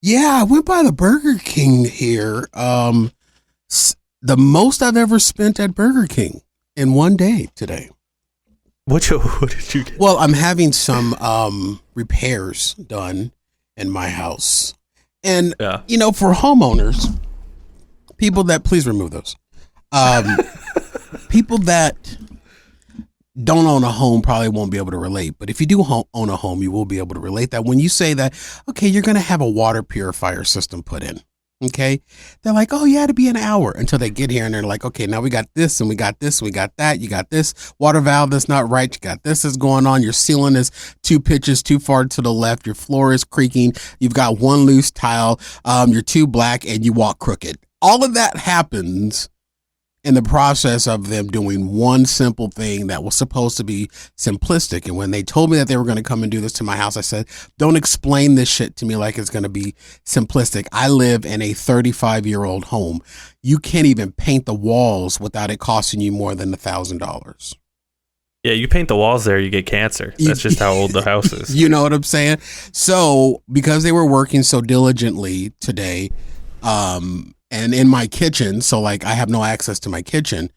Yeah, I went by the Burger King here. The most I've ever spent at Burger King in one day today. What did you get? Well, I'm having some repairs done in my house. And, for homeowners, people that, please remove those. People that don't own a home probably won't be able to relate. But if you do own a home, you will be able to relate that when you say that, okay, you're going to have a water purifier system put in. Okay. They're like, oh, yeah, it'll be an hour until they get here. And they're like, okay, now we got this and we got this, and we got that. You got this water valve that's not right. You got this is going on. Your ceiling is 2 pitches too far to the left. Your floor is creaking. You've got one loose tile. You're too black and you walk crooked. All of that happens in the process of them doing one simple thing that was supposed to be simplistic. And when they told me that they were going to come and do this to my house, I said, don't explain this shit to me like it's going to be simplistic. I live in a 35-year-old home. You can't even paint the walls without it costing you more than $1,000. Yeah, you paint the walls there, you get cancer. That's just how old the house is. You know what I'm saying? So because they were working so diligently today, and in my kitchen, so like I have no access to my kitchen,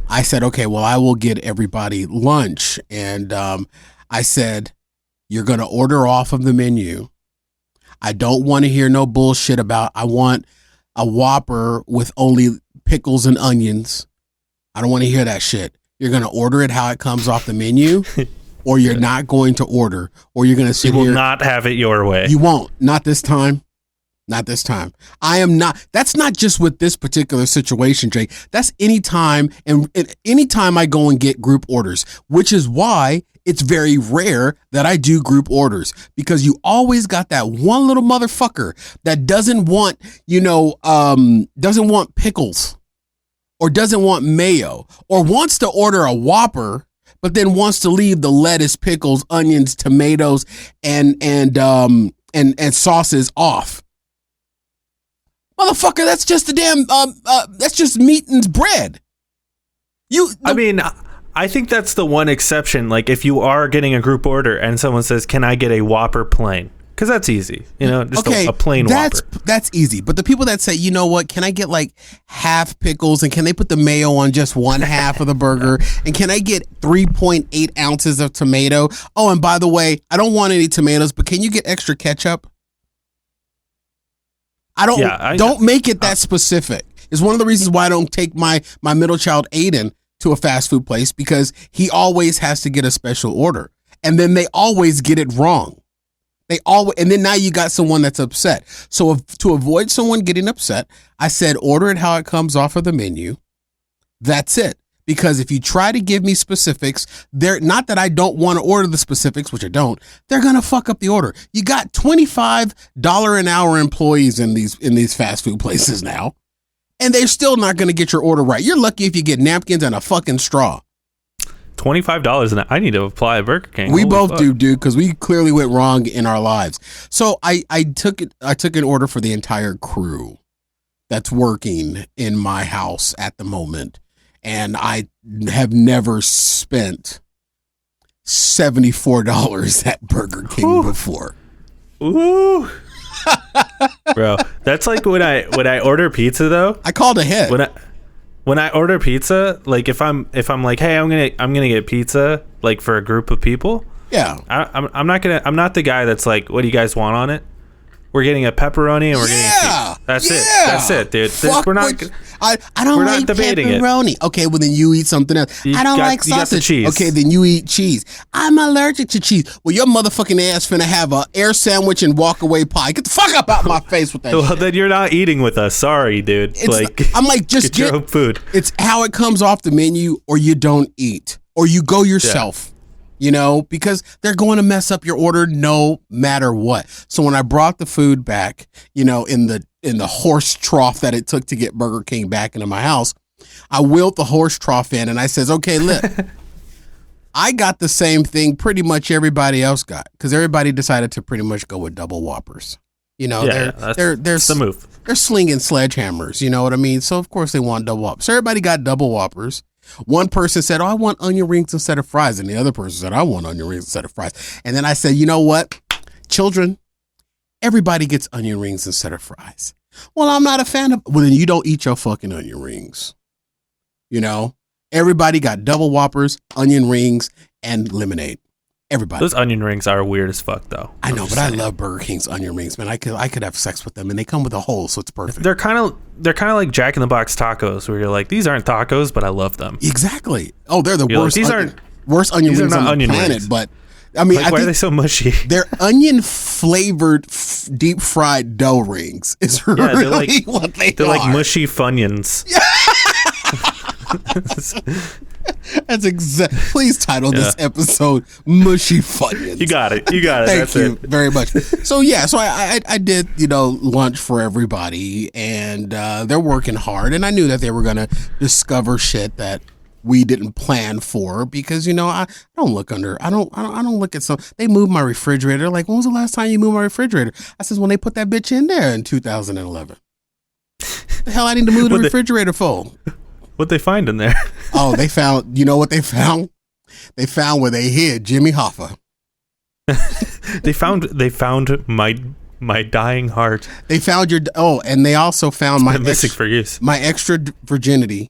I said, okay, well, I will get everybody lunch. And I said, you're going to order off of the menu. I don't want to hear no bullshit about, I want a Whopper with only pickles and onions. I don't want to hear that shit. You're going to order it how it comes off the menu, or you're not going to order, or you're going to sit here. You will not have it your way. You won't. Not this time. Not this time. I am not. That's not just with this particular situation, Jay. That's anytime. And anytime I go and get group orders, which is why it's very rare that I do group orders, because you always got that one little motherfucker that doesn't want, doesn't want pickles or doesn't want mayo or wants to order a Whopper, but then wants to leave the lettuce, pickles, onions, tomatoes, and sauces off. Motherfucker, that's just the damn, that's just meat and bread. I think that's the one exception. Like, if you are getting a group order and someone says, can I get a Whopper plain? Because that's easy. Just a plain Whopper. That's easy. But the people that say, you know what, can I get like half pickles and can they put the mayo on just one half of the burger? And can I get 3.8 ounces of tomato? Oh, and by the way, I don't want any tomatoes, but can you get extra ketchup? Don't make it that specific. It's one of the reasons why I don't take my middle child Aiden to a fast food place, because he always has to get a special order, and then they always get it wrong. And then now you got someone that's upset. So to avoid someone getting upset, I said order it how it comes off of the menu. That's it. Because if you try to give me specifics, not that I don't want to order the specifics, which I don't, they're going to fuck up the order. You got $25 an hour employees in these fast food places now, and they're still not going to get your order right. You're lucky if you get napkins and a fucking straw. $25 an hour. I need to apply at Burger King. We both do, dude, because we clearly went wrong in our lives. So I took an order for the entire crew that's working in my house at the moment. And I have never spent $74 at Burger King before. Ooh. Bro, that's like when I order pizza though. I called ahead. When I order pizza, like if I'm like, hey, I'm gonna get pizza like for a group of people. Yeah. I'm not the guy that's like, what do you guys want on it? We're getting a pepperoni and we're getting a cheese. That's it, dude. We're not. I don't like pepperoni. It. Okay, well then you eat something else. I don't like sausage. Okay, then you eat cheese. I'm allergic to cheese. Well, your motherfucking ass finna have a air sandwich and walk away pie. Get the fuck up out my face with that. Well, shit. Then you're not eating with us. Sorry, dude. I'm like, just get your own food. It's how it comes off the menu, or you don't eat, or you go yourself. Yeah. Because they're going to mess up your order no matter what. So when I brought the food back, in the horse trough that it took to get Burger King back into my house, I wheeled the horse trough in and I says, okay, look, I got the same thing pretty much everybody else got, because everybody decided to pretty much go with double Whoppers. They're the move. They're slinging sledgehammers. You know what I mean? So of course they want double Whoppers. So everybody got double Whoppers. One person said, oh, I want onion rings instead of fries. And the other person said, I want onion rings instead of fries. And then I said, you know what? Children, everybody gets onion rings instead of fries. Well, I'm not a fan of, well, then you don't eat your fucking onion rings. You know, everybody got double Whoppers, onion rings, and lemonade. Everybody. Those onion rings are weird as fuck, though. I know, but I love Burger King's onion rings, man. I could have sex with them, and they come with a hole, so it's perfect. They're kind of like Jack in the Box tacos, where you're like, these aren't tacos, but I love them. Exactly. Oh, they're the worst. Like, worst onion rings on the planet. Rings. But I mean, like, why are they so mushy? They're onion flavored deep fried dough rings. Is really what they are. They're like mushy Funyons. That's exact. Please title this episode "Mushy Funyons." You got it. Thank That's you very much. So I did lunch for everybody, and they're working hard, and I knew that they were gonna discover shit that we didn't plan for because I don't look under. I don't look at some. They moved my refrigerator. Like, when was the last time you moved my refrigerator? I says, when they put that bitch in there in 2011. The hell I need to move the refrigerator for? What'd they find in there? Oh, they found, what they found? They found where they hid Jimmy Hoffa. They found my dying heart. They found and they also found my extra virginity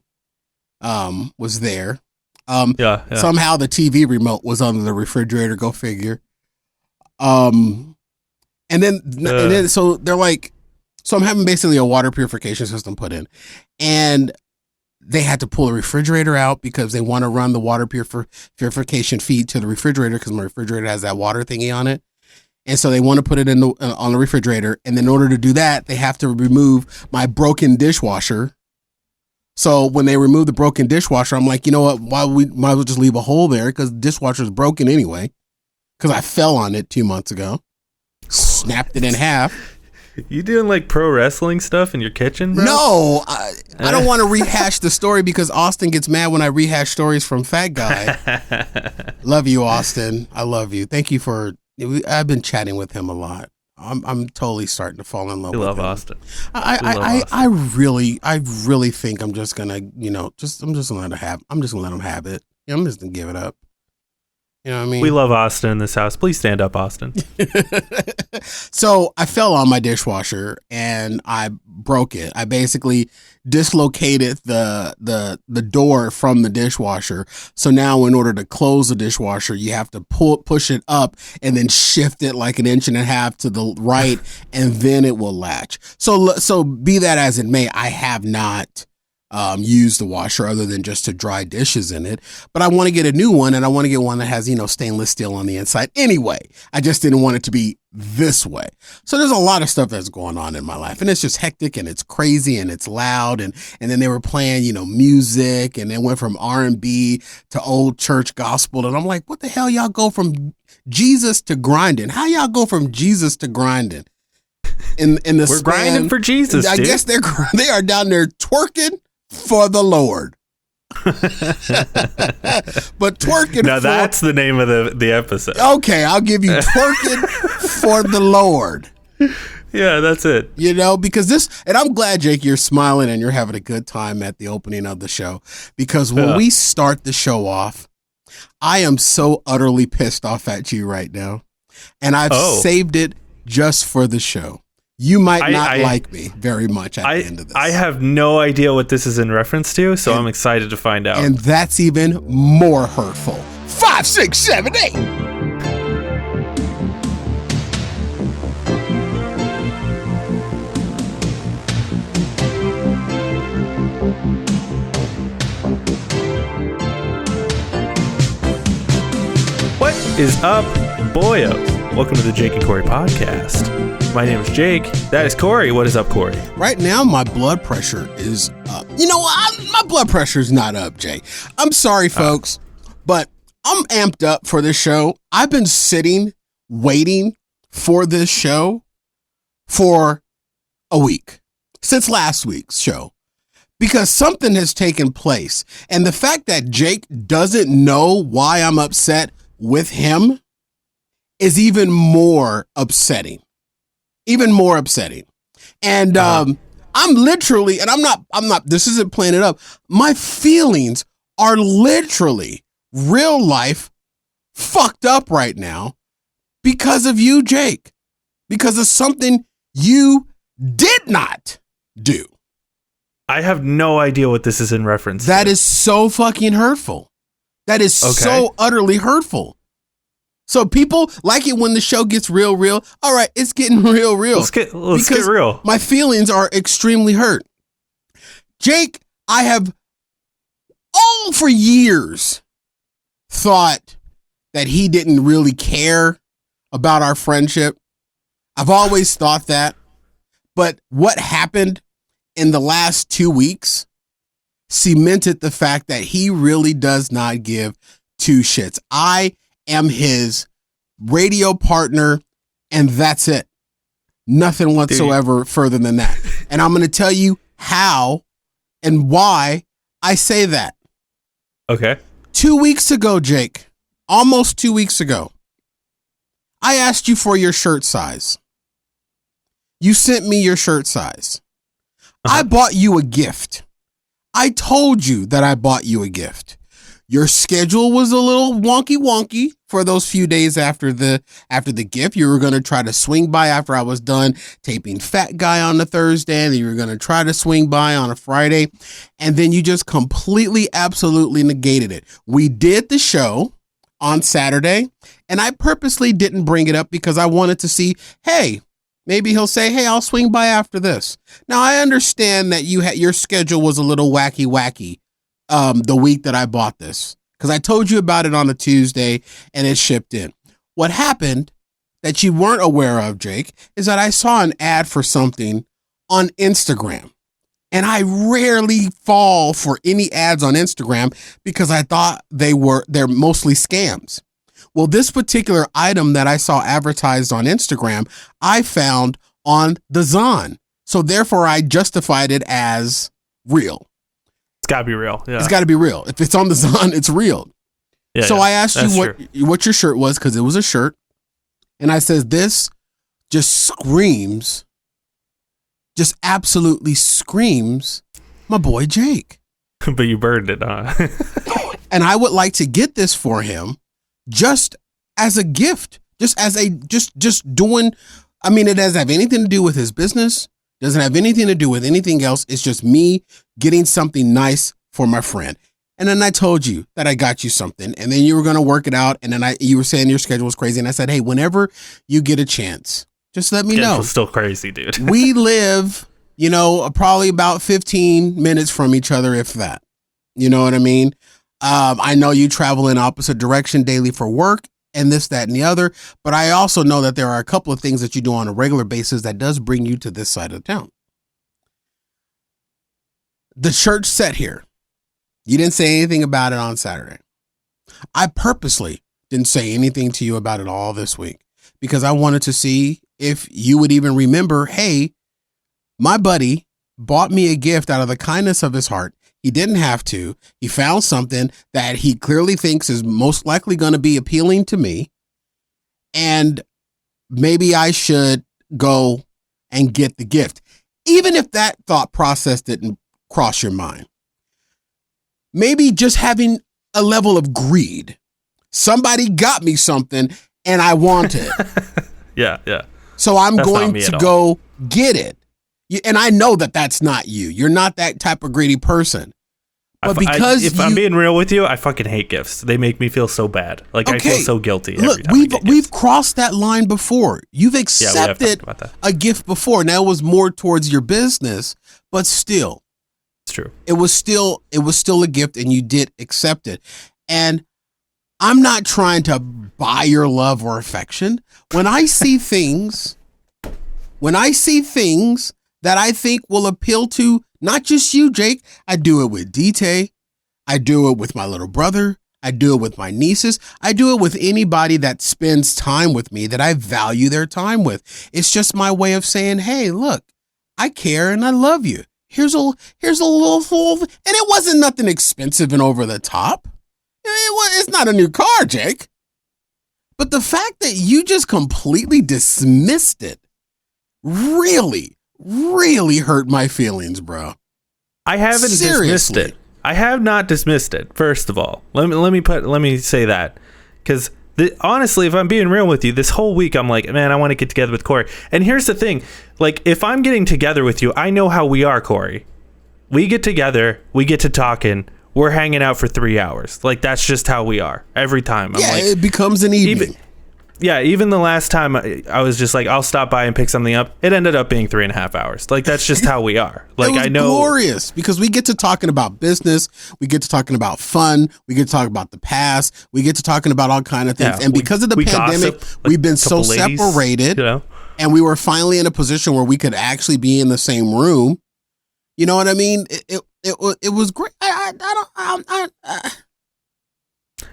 was there. Somehow the TV remote was under the refrigerator, go figure. And then so they're like, so I'm having basically a water purification system put in, and they had to pull the refrigerator out because they want to run the water purification feed to the refrigerator because my refrigerator has that water thingy on it. And so they want to put it on the refrigerator. And in order to do that, they have to remove my broken dishwasher. So when they remove the broken dishwasher, I'm like, you know what? We might as well just leave a hole there because the dishwasher is broken anyway. Because I fell on it 2 months ago. Snapped it in half. You doing like pro wrestling stuff in your kitchen, bro? No, I don't want to rehash the story because Austin gets mad when I rehash stories from Fat Guy. Love you, Austin. I love you. Thank you I've been chatting with him a lot. I'm totally starting to fall in love with him. Love Austin. I really think I'm just gonna, I'm just gonna let him have it. I'm just gonna give it up. You know what I mean? We love Austin in this house. Please stand up, Austin. So I fell on my dishwasher and I broke it. I basically dislocated the door from the dishwasher. So now in order to close the dishwasher, you have to push it up and then shift it like 1.5 inches to the right, and then it will latch. So be that as it may, I have not use the washer other than just to dry dishes in it. But I want to get a new one, and I want to get one that has, stainless steel on the inside anyway. I just didn't want it to be this way. So there's a lot of stuff that's going on in my life, and it's just hectic and it's crazy and it's loud. And then they were playing, music, and it went from R&B to old church gospel. And I'm like, what the hell? Y'all go from Jesus to grinding. How y'all go from Jesus to grinding? We're grinding for Jesus. I guess they are down there twerking for the Lord. But twerking now that's the name of the episode. Okay, I'll give you twerking for the Lord. Yeah, that's it. Because and I'm glad, Jake, you're smiling and you're having a good time at the opening of the show, because when we start the show off, I am so utterly pissed off at you right now, and I've saved it just for the show. You might not like me very much at the end of this. I have no idea what this is in reference to, so I'm excited to find out. And that's even more hurtful. 5, 6, 7, 8. What is up, boyos? Welcome to the Jake and Cory podcast. My name is Jake. That is Cory. What is up, Cory? Right now, my blood pressure is up. My blood pressure is not up, Jay. I'm sorry, folks, but I'm amped up for this show. I've been sitting, waiting for this show for a week, since last week's show, because something has taken place. And the fact that Jake doesn't know why I'm upset with him is even more upsetting. And I'm literally, and I'm not, this isn't playing it up. My feelings are literally real life fucked up right now because of you, Jake. because of something you did not do. I have no idea what this is in reference to. That is so fucking hurtful. That is so utterly hurtful. So people like it when the show gets real. All right, it's getting real. Let's get real. My feelings are extremely hurt. Jake, I have all for years thought that he didn't really care about our friendship. I've always thought that. But what happened in the last 2 weeks cemented the fact that he really does not give two shits. I am his radio partner, and that's it. Nothing whatsoever further than that. And I'm going to tell you how and why I say that. Okay. 2 weeks ago, Jake, almost 2 weeks ago, I asked you for your shirt size. You sent me your shirt size. I bought you a gift. I told you that I bought you a gift. Your schedule was a little wonky for those few days after the gift. You were going to try to swing by after I was done taping Fat Guy on the Thursday, and you were going to try to swing by on a Friday, and then you just completely, absolutely negated it. We did the show on Saturday, and I purposely didn't bring it up because I wanted to see, hey, maybe he'll say, hey, I'll swing by after this. Now, I understand that your schedule was a little wacky the week that I bought this, because I told you about it on a Tuesday and it shipped in. What happened that you weren't aware of, Jake, is that I saw an ad for something on Instagram. And I rarely fall for any ads on Instagram because I thought they're mostly scams. Well, this particular item that I saw advertised on Instagram, I found on the Zon. So therefore, I justified it as real. It's got to be real. Yeah. It's got to be real. If it's on the Zon, it's real. Yeah, so I asked you what your shirt was, because it was a shirt. And I said, this just screams, just absolutely screams, my boy Jake. But you burned it, huh? And I would like to get this for him just as a gift, just doing, I mean, it doesn't have anything to do with his business. Doesn't have anything to do with anything else. It's just me getting something nice for my friend. And then I told you that I got you something, and then you were going to work it out. And then you were saying your schedule was crazy. And I said, hey, whenever you get a chance, just let me know. It's still crazy, dude. We live, probably about 15 minutes from each other, if that. You know what I mean? I know you travel in opposite direction daily for work and this, that, and the other. But I also know that there are a couple of things that you do on a regular basis that does bring you to this side of town. The church set here. You didn't say anything about it on Saturday. I purposely didn't say anything to you about it all this week because I wanted to see if you would even remember, hey, my buddy bought me a gift out of the kindness of his heart. He didn't have to. He found something that he clearly thinks is most likely going to be appealing to me. And maybe I should go and get the gift. Even if that thought process didn't cross your mind. Maybe just having a level of greed. Somebody got me something and I want it. Yeah. So I'm going to go get it. And I know that that's not you. You're not that type of greedy person. But because if I'm being real with you, I fucking hate gifts. They make me feel so bad. Like, okay. I feel so guilty every time we've crossed that line before. You've accepted a gift before. Now it was more towards your business, but still. It's true. It was still a gift, and you did accept it. And I'm not trying to buy your love or affection. When I see things that I think will appeal to not just you, Jake. I do it with DT. I do it with my little brother. I do it with my nieces. I do it with anybody that spends time with me that I value their time with. It's just my way of saying, hey, look, I care and I love you. Here's a little, and it wasn't nothing expensive and over the top. It's not a new car, Jake. But the fact that you just completely dismissed it really hurt my feelings, bro. I haven't dismissed it. I have not dismissed it. First of all, let me say that, because honestly, if I'm being real with you, this whole week I'm like, man, I want to get together with Cory. And here's the thing. Like, if I'm getting together with you, I know how we are, Cory. We get together, we get to talking, we're hanging out for 3 hours. Like, that's just how we are every time. I'm like, it becomes an evening. Even the last time I was just like, I'll stop by and pick something up. It ended up being 3.5 hours. Like, that's just how we are. Like, it was I know, glorious because we get to talking about business, we get to talking about fun, we get to talk about the past, we get to talking about all kind of things. And because of the pandemic, we've been so separated, and we were finally in a position where we could actually be in the same room. You know what I mean? It was great.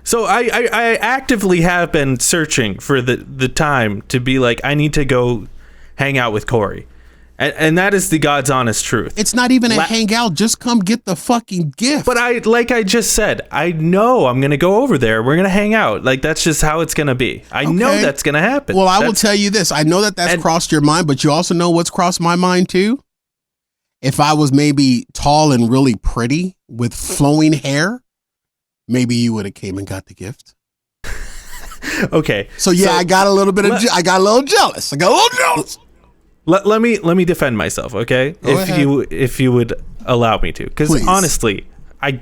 So I actively have been searching for the time to be like, I need to go hang out with Cory. And that is the God's honest truth. It's not even a hangout. Just come get the fucking gift. But like I just said, I know I'm going to go over there. We're going to hang out. Like, that's just how it's going to be. I know that's going to happen. Well, I will tell you this. I know that's crossed your mind, but you also know what's crossed my mind too? If I was maybe tall and really pretty with flowing hair, maybe you would have came and got the gift. Okay. So I got a little bit I got a little jealous. Let me defend myself, okay? If you would allow me to, because honestly, I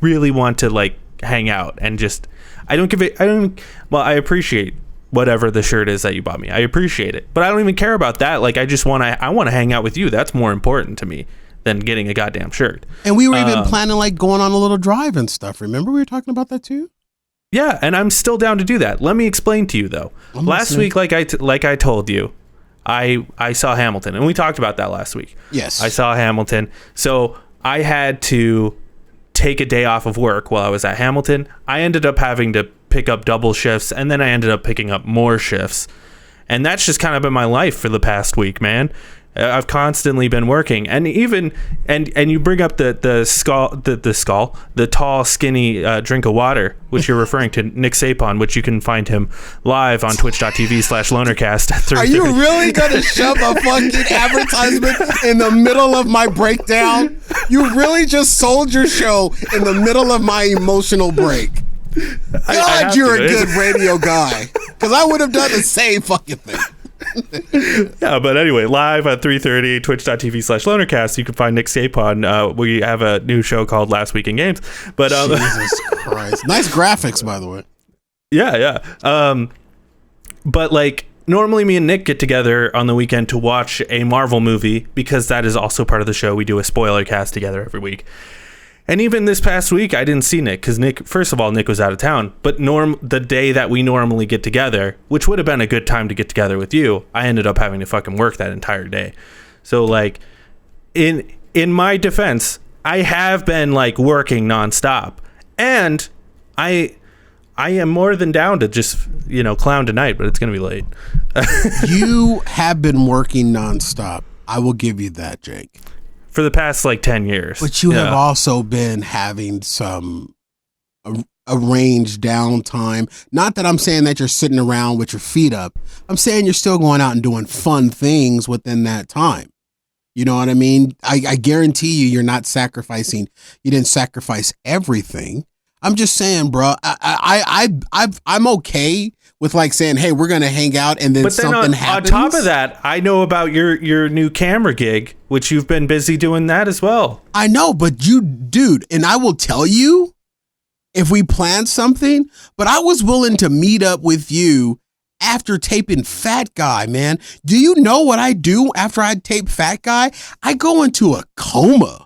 really want to like hang out and just I appreciate whatever the shirt is that you bought me. I appreciate it, but I don't even care about that. Like, I want to hang out with you. That's more important to me than getting a goddamn shirt. And we were even planning like going on a little drive and stuff. Remember we were talking about that too? Yeah, and I'm still down to do that. Let me explain to you though. Last week, like I told you, I saw Hamilton, and we talked about that last week. Yes. I saw Hamilton. So I had to take a day off of work while I was at Hamilton. I ended up having to pick up double shifts, and then I ended up picking up more shifts. And that's just kind of been my life for the past week, man. I've constantly been working, and even and you bring up the tall, skinny drink of water, which you're referring to Nick Sapon, which you can find him live on twitch.tv/lonercast at 3:30. Are you really gonna shove a fucking advertisement in the middle of my breakdown? You really just sold your show in the middle of my emotional break. God, you're a good radio guy, because I would have done the same fucking thing. Yeah, but anyway, live at 3:30, twitch.tv/lonercast, you can find Nick Sapon. We have a new show called Last Week in Games. But Jesus Christ. Nice graphics, by the way. Yeah. But like, normally me and Nick get together on the weekend to watch a Marvel movie, because that is also part of the show. We do a spoiler cast together every week. And even this past week, I didn't see Nick because first of all, Nick was out of town. But the day that we normally get together, which would have been a good time to get together with you, I ended up having to fucking work that entire day. So like, in my defense, I have been like working nonstop, and I am more than down to just clown tonight, but it's gonna be late. You have been working nonstop. I will give you that, Jake. For the past like 10 years. But you have also been having some arranged downtime. Not that I'm saying that you're sitting around with your feet up. I'm saying you're still going out and doing fun things within that time. You know what I mean? I guarantee you're not sacrificing. You didn't sacrifice everything. I'm just saying, bro, I'm okay with like saying, hey, we're going to hang out, and then something happens. On top of that, I know about your new camera gig, which you've been busy doing that as well. I know, but dude, and I will tell you if we plan something, but I was willing to meet up with you after taping Fat Guy, man. Do you know what I do after I tape Fat Guy? I go into a coma.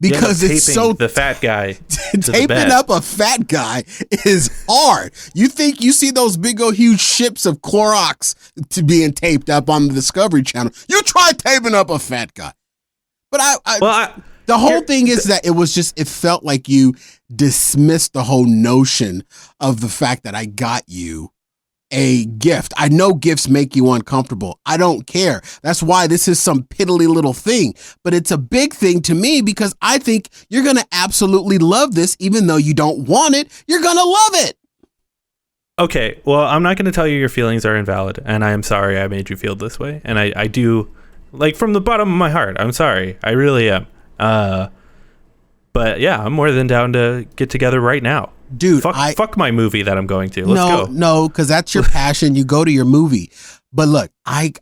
Because it's so the fat guy taping up a fat guy is hard. You think you see those big old huge ships of Clorox to being taped up on the Discovery Channel? You try taping up a fat guy. But the whole thing is that it felt like you dismissed the whole notion of the fact that I got you a gift. I know gifts make you uncomfortable. I don't care. That's why this is some piddly little thing, but it's a big thing to me because I think you're going to absolutely love this. Even though you don't want it, you're going to love it. Okay. Well, I'm not going to tell you your feelings are invalid, and I am sorry I made you feel this way. And I do, like, from the bottom of my heart, I'm sorry. I really am. But yeah, I'm more than down to get together right now. dude, fuck my movie that I'm going to. Let's go. No, because that's your passion. You go to your movie. But look, I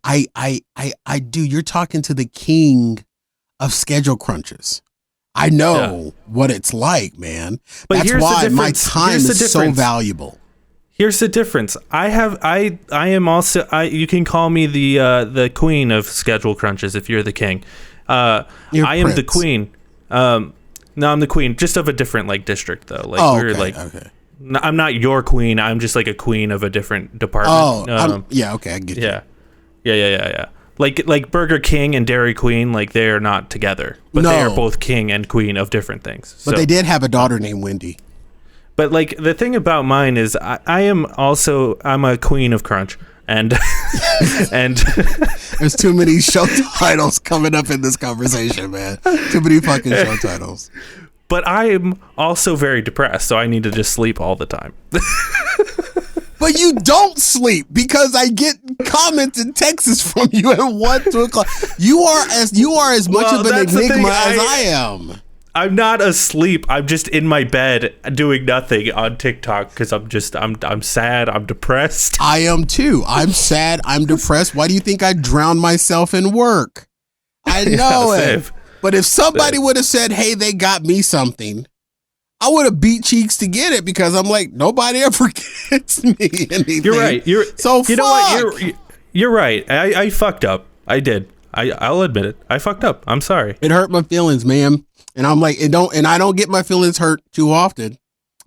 do. You're talking to the king of schedule crunches. I know what it's like, man. But that's why my time is so valuable. Here's the difference. I am also. You can call me the queen of schedule crunches if you're the king. I am the queen. No, I'm the queen, just of a different like district though. Like okay. I'm not your queen. I'm just like a queen of a different department. Okay, I get you. Yeah. Like Burger King and Dairy Queen, like they are not together, but they are both king and queen of different things. But they did have a daughter named Wendy. But like the thing about mine is I'm a queen of crunch. And there's too many show titles coming up in this conversation, man. Too many fucking show titles. But I'm also very depressed, so I need to just sleep all the time. But you don't sleep because I get comments and texts from you at 1, 2 o'clock. You are as much of an enigma as I am. I'm not asleep. I'm just in my bed doing nothing on TikTok because I'm sad. I'm depressed. I am too. I'm sad. I'm depressed. Why do you think I drowned myself in work? I know it. Same. But if somebody would have said, hey, they got me something, I would have beat cheeks to get it because I'm like, nobody ever gets me anything. You're right. You know what? You're right. I fucked up. I did. I'll admit it. I fucked up. I'm sorry. It hurt my feelings, man. And I'm like, I don't get my feelings hurt too often,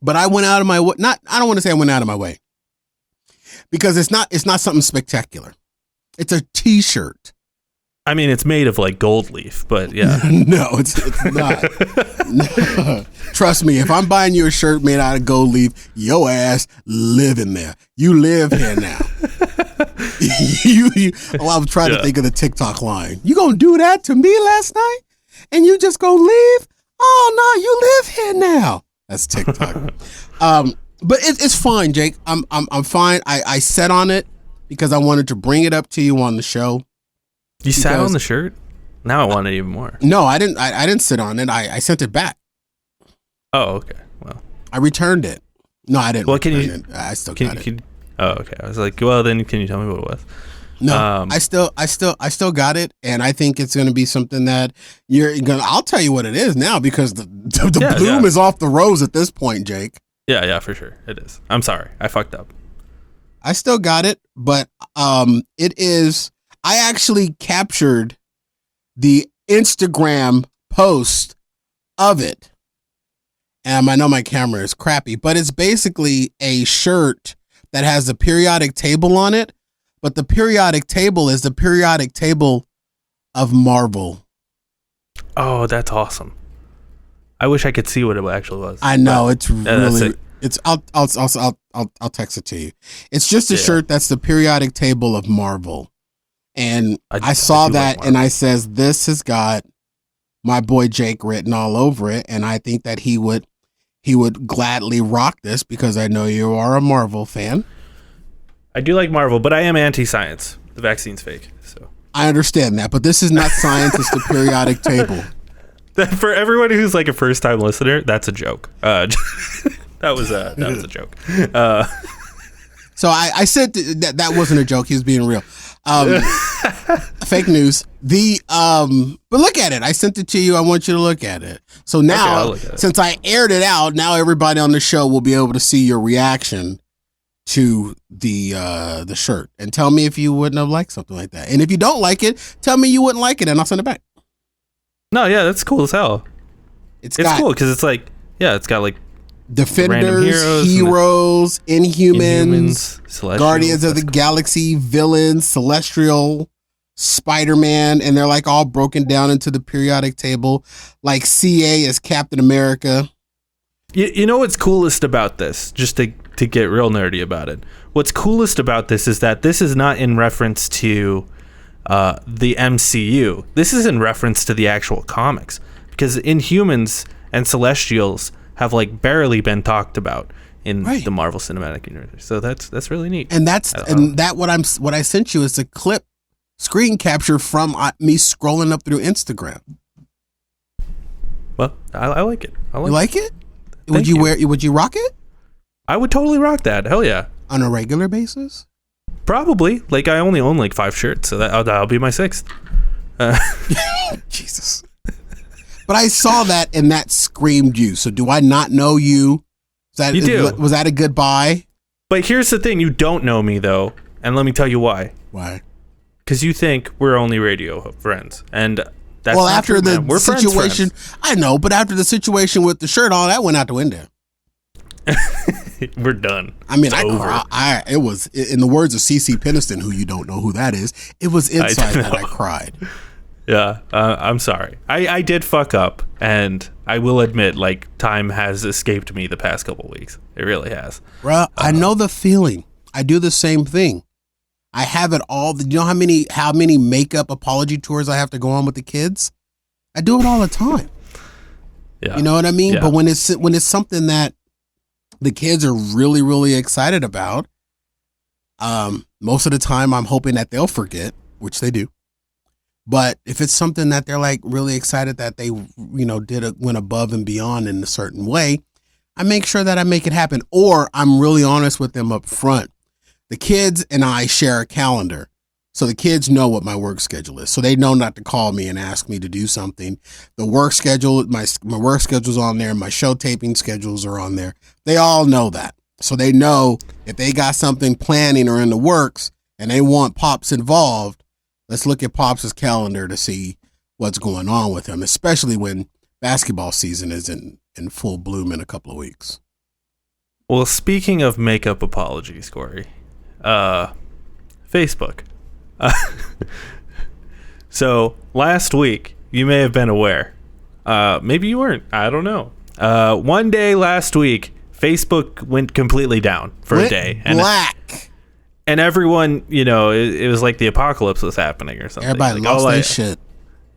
but I went out of my way. I don't want to say I went out of my way because it's not something spectacular. It's a t-shirt. I mean, it's made of like gold leaf, but yeah. No, it's not. No. Trust me, if I'm buying you a shirt made out of gold leaf, your ass live in there. You live here now. I was trying to think of the TikTok line. You gonna do that to me last night? And you just gonna leave? Oh no, you live here now. That's TikTok. But it's fine, Jake. I'm fine. I sat on it because I wanted to bring it up to you on the show. You sat on the shirt? Now I want it even more. No, I didn't. I didn't sit on it. I sent it back. Oh, okay. Well, I returned it. No, I didn't. Well, it. I still got it. Oh, okay. I was like, well, then can you tell me what it was? No, I still got it, and I think it's going to be something that you're gonna. I'll tell you what it is now because the bloom is off the rose at this point, Jake. Yeah, for sure, it is. I'm sorry, I fucked up. I still got it, but it is. I actually captured the Instagram post of it. I know my camera is crappy, but it's basically a shirt that has a periodic table on it. But the periodic table is the periodic table of Marvel. Oh, that's awesome. I wish I could see what it actually was. I know, it's really. It's I'll text it to you. It's just a shirt that's the periodic table of Marvel. And I saw that like and I says, this has got my boy Jake written all over it. And I think that he would gladly rock this because I know you are a Marvel fan. I do like Marvel, but I am anti-science. The vaccine's fake. So I understand that, but this is not science, it's the periodic table. For everyone who's like a first-time listener, that's a joke. That was a joke. So I said that wasn't a joke. He was being real. Fake news. But look at it. I sent it to you. I want you to look at it. So now, since I aired it out, now everybody on the show will be able to see your reaction to the shirt and tell me if you wouldn't have liked something like that. And if you don't like it, tell me you wouldn't like it, and I'll send it back. No, yeah, that's cool as hell. It's cool because it's like, it's got like Defenders, heroes, Inhumans, Guardians of the Galaxy, villains, Celestial, Spider-Man, and they're like all broken down into the periodic table. Like CA is Captain America. You know what's coolest about this? Just to get real nerdy about it. What's coolest about this is that this is not in reference to the MCU. This is in reference to the actual comics. Because Inhumans and Celestials have like barely been talked about in the Marvel Cinematic Universe. So that's really neat. And what I sent you is a clip screen capture from me scrolling up through Instagram. Well, I like it. You like it? Would you rock it? I would totally rock that. Hell yeah. On a regular basis? Probably. Like, I only own like 5 shirts, so that'll be my 6th. Jesus. But I saw that and that screamed you. So do I not know you? You do. Was that a goodbye? But here's the thing. You don't know me, though. And let me tell you why. Why? Because you think we're only radio friends. And that's well, not after true, the man. We're situation, friends. I know, but after the situation with the shirt on, that went out the window. We're done. I mean, It's it was, in the words of CeCe Peniston, who you don't know who that is, it was inside that I cried. Yeah, I'm sorry. I did fuck up, and I will admit, like, time has escaped me the past couple weeks. It really has. Bruh, I know the feeling. I do the same thing. I have it all. You know how many makeup apology tours I have to go on with the kids? I do it all the time. Yeah. You know what I mean? Yeah. But when it's something that the kids are really, really excited about, most of the time I'm hoping that they'll forget, which they do. But if it's something that they're like really excited that they, went above and beyond in a certain way, I make sure that I make it happen. Or I'm really honest with them up front. The kids and I share a calendar. So the kids know what my work schedule is. So they know not to call me and ask me to do something. The work schedule, my work schedule's on there. My show taping schedules are on there. They all know that. So they know if they got something planning or in the works and they want Pops involved, let's look at Pops' calendar to see what's going on with him, especially when basketball season is in full bloom in a couple of weeks. Well, speaking of makeup apologies, Cory, Facebook. So last week, you may have been aware. Maybe you weren't. I don't know. One day last week, Facebook went completely down for a day. And everyone, it was like the apocalypse was happening or something. Everybody like, lost their shit.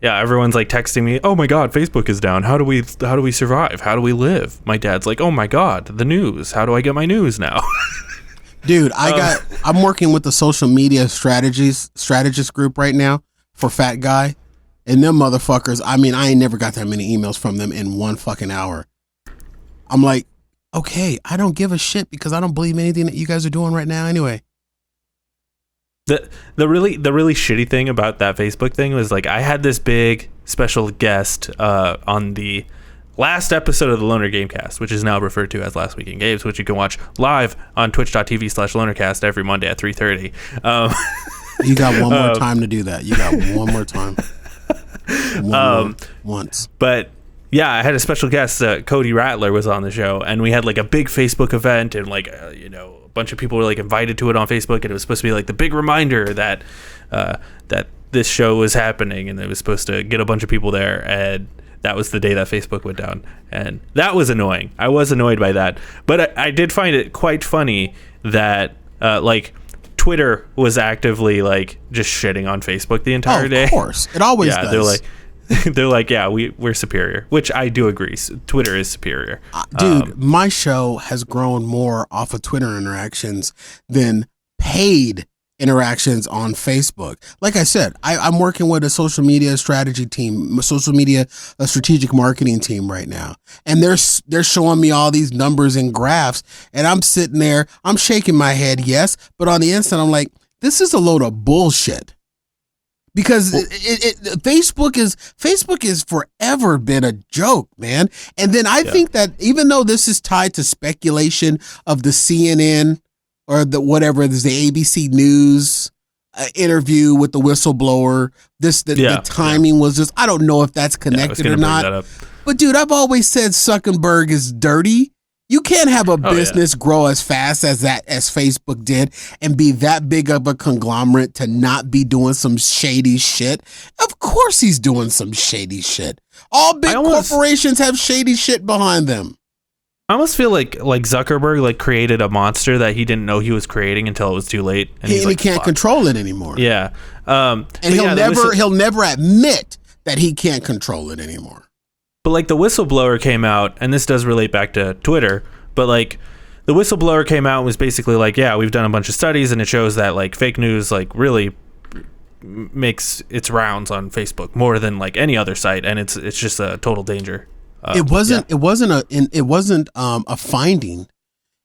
Yeah, everyone's like texting me, "Oh my God, Facebook is down. How do we survive? How do we live?" My dad's like, "Oh my God, the news. How do I get my news now?" Dude, I'm working with the social media strategist group right now for Fat Guy, and them motherfuckers. I mean, I ain't never got that many emails from them in one fucking hour. I'm like, okay, I don't give a shit because I don't believe anything that you guys are doing right now anyway. The really shitty thing about that Facebook thing was, like, I had this big special guest on the last episode of the Loner Gamecast, which is now referred to as Last Week in Games, which you can watch live on twitch.tv/lonercast every Monday at 3:30. You got one more time to do that. You got one more time. Once. But yeah, I had a special guest. Cody Rattler was on the show, and we had like a big Facebook event, and like a bunch of people were like invited to it on Facebook, and it was supposed to be like the big reminder that that this show was happening, and it was supposed to get a bunch of people there. And that was the day that Facebook went down, and that was annoying. I was annoyed by that, but I did find it quite funny that like Twitter was actively like just shitting on Facebook the entire day. Of course, it always does. They're like, yeah, we're superior, which I do agree. Twitter is superior. Dude, my show has grown more off of Twitter interactions than paid interactions on Facebook. Like I said, I'm working with a social media strategy team, a strategic marketing team right now. And they're showing me all these numbers and graphs. And I'm sitting there, I'm shaking my head, yes. But on the inside, I'm like, this is a load of bullshit. Because Facebook is forever been a joke, man. And then I think that even though this is tied to speculation of the CNN or the whatever, there's the ABC News interview with the whistleblower, the timing was just, I don't know if that's connected or not. But dude, I've always said Zuckerberg is dirty. You can't have a business grow as fast as Facebook did and be that big of a conglomerate to not be doing some shady shit. Of course he's doing some shady shit. All big corporations have shady shit behind them. I almost feel like Zuckerberg like created a monster that he didn't know he was creating until it was too late. And he can't control it anymore. Yeah. And he'll never admit that he can't control it anymore. But like the whistleblower came out, and this does relate back to Twitter, but like the whistleblower came out and was basically like, yeah, we've done a bunch of studies and it shows that like fake news like really makes its rounds on Facebook more than like any other site, and it's just a total danger. It wasn't a finding.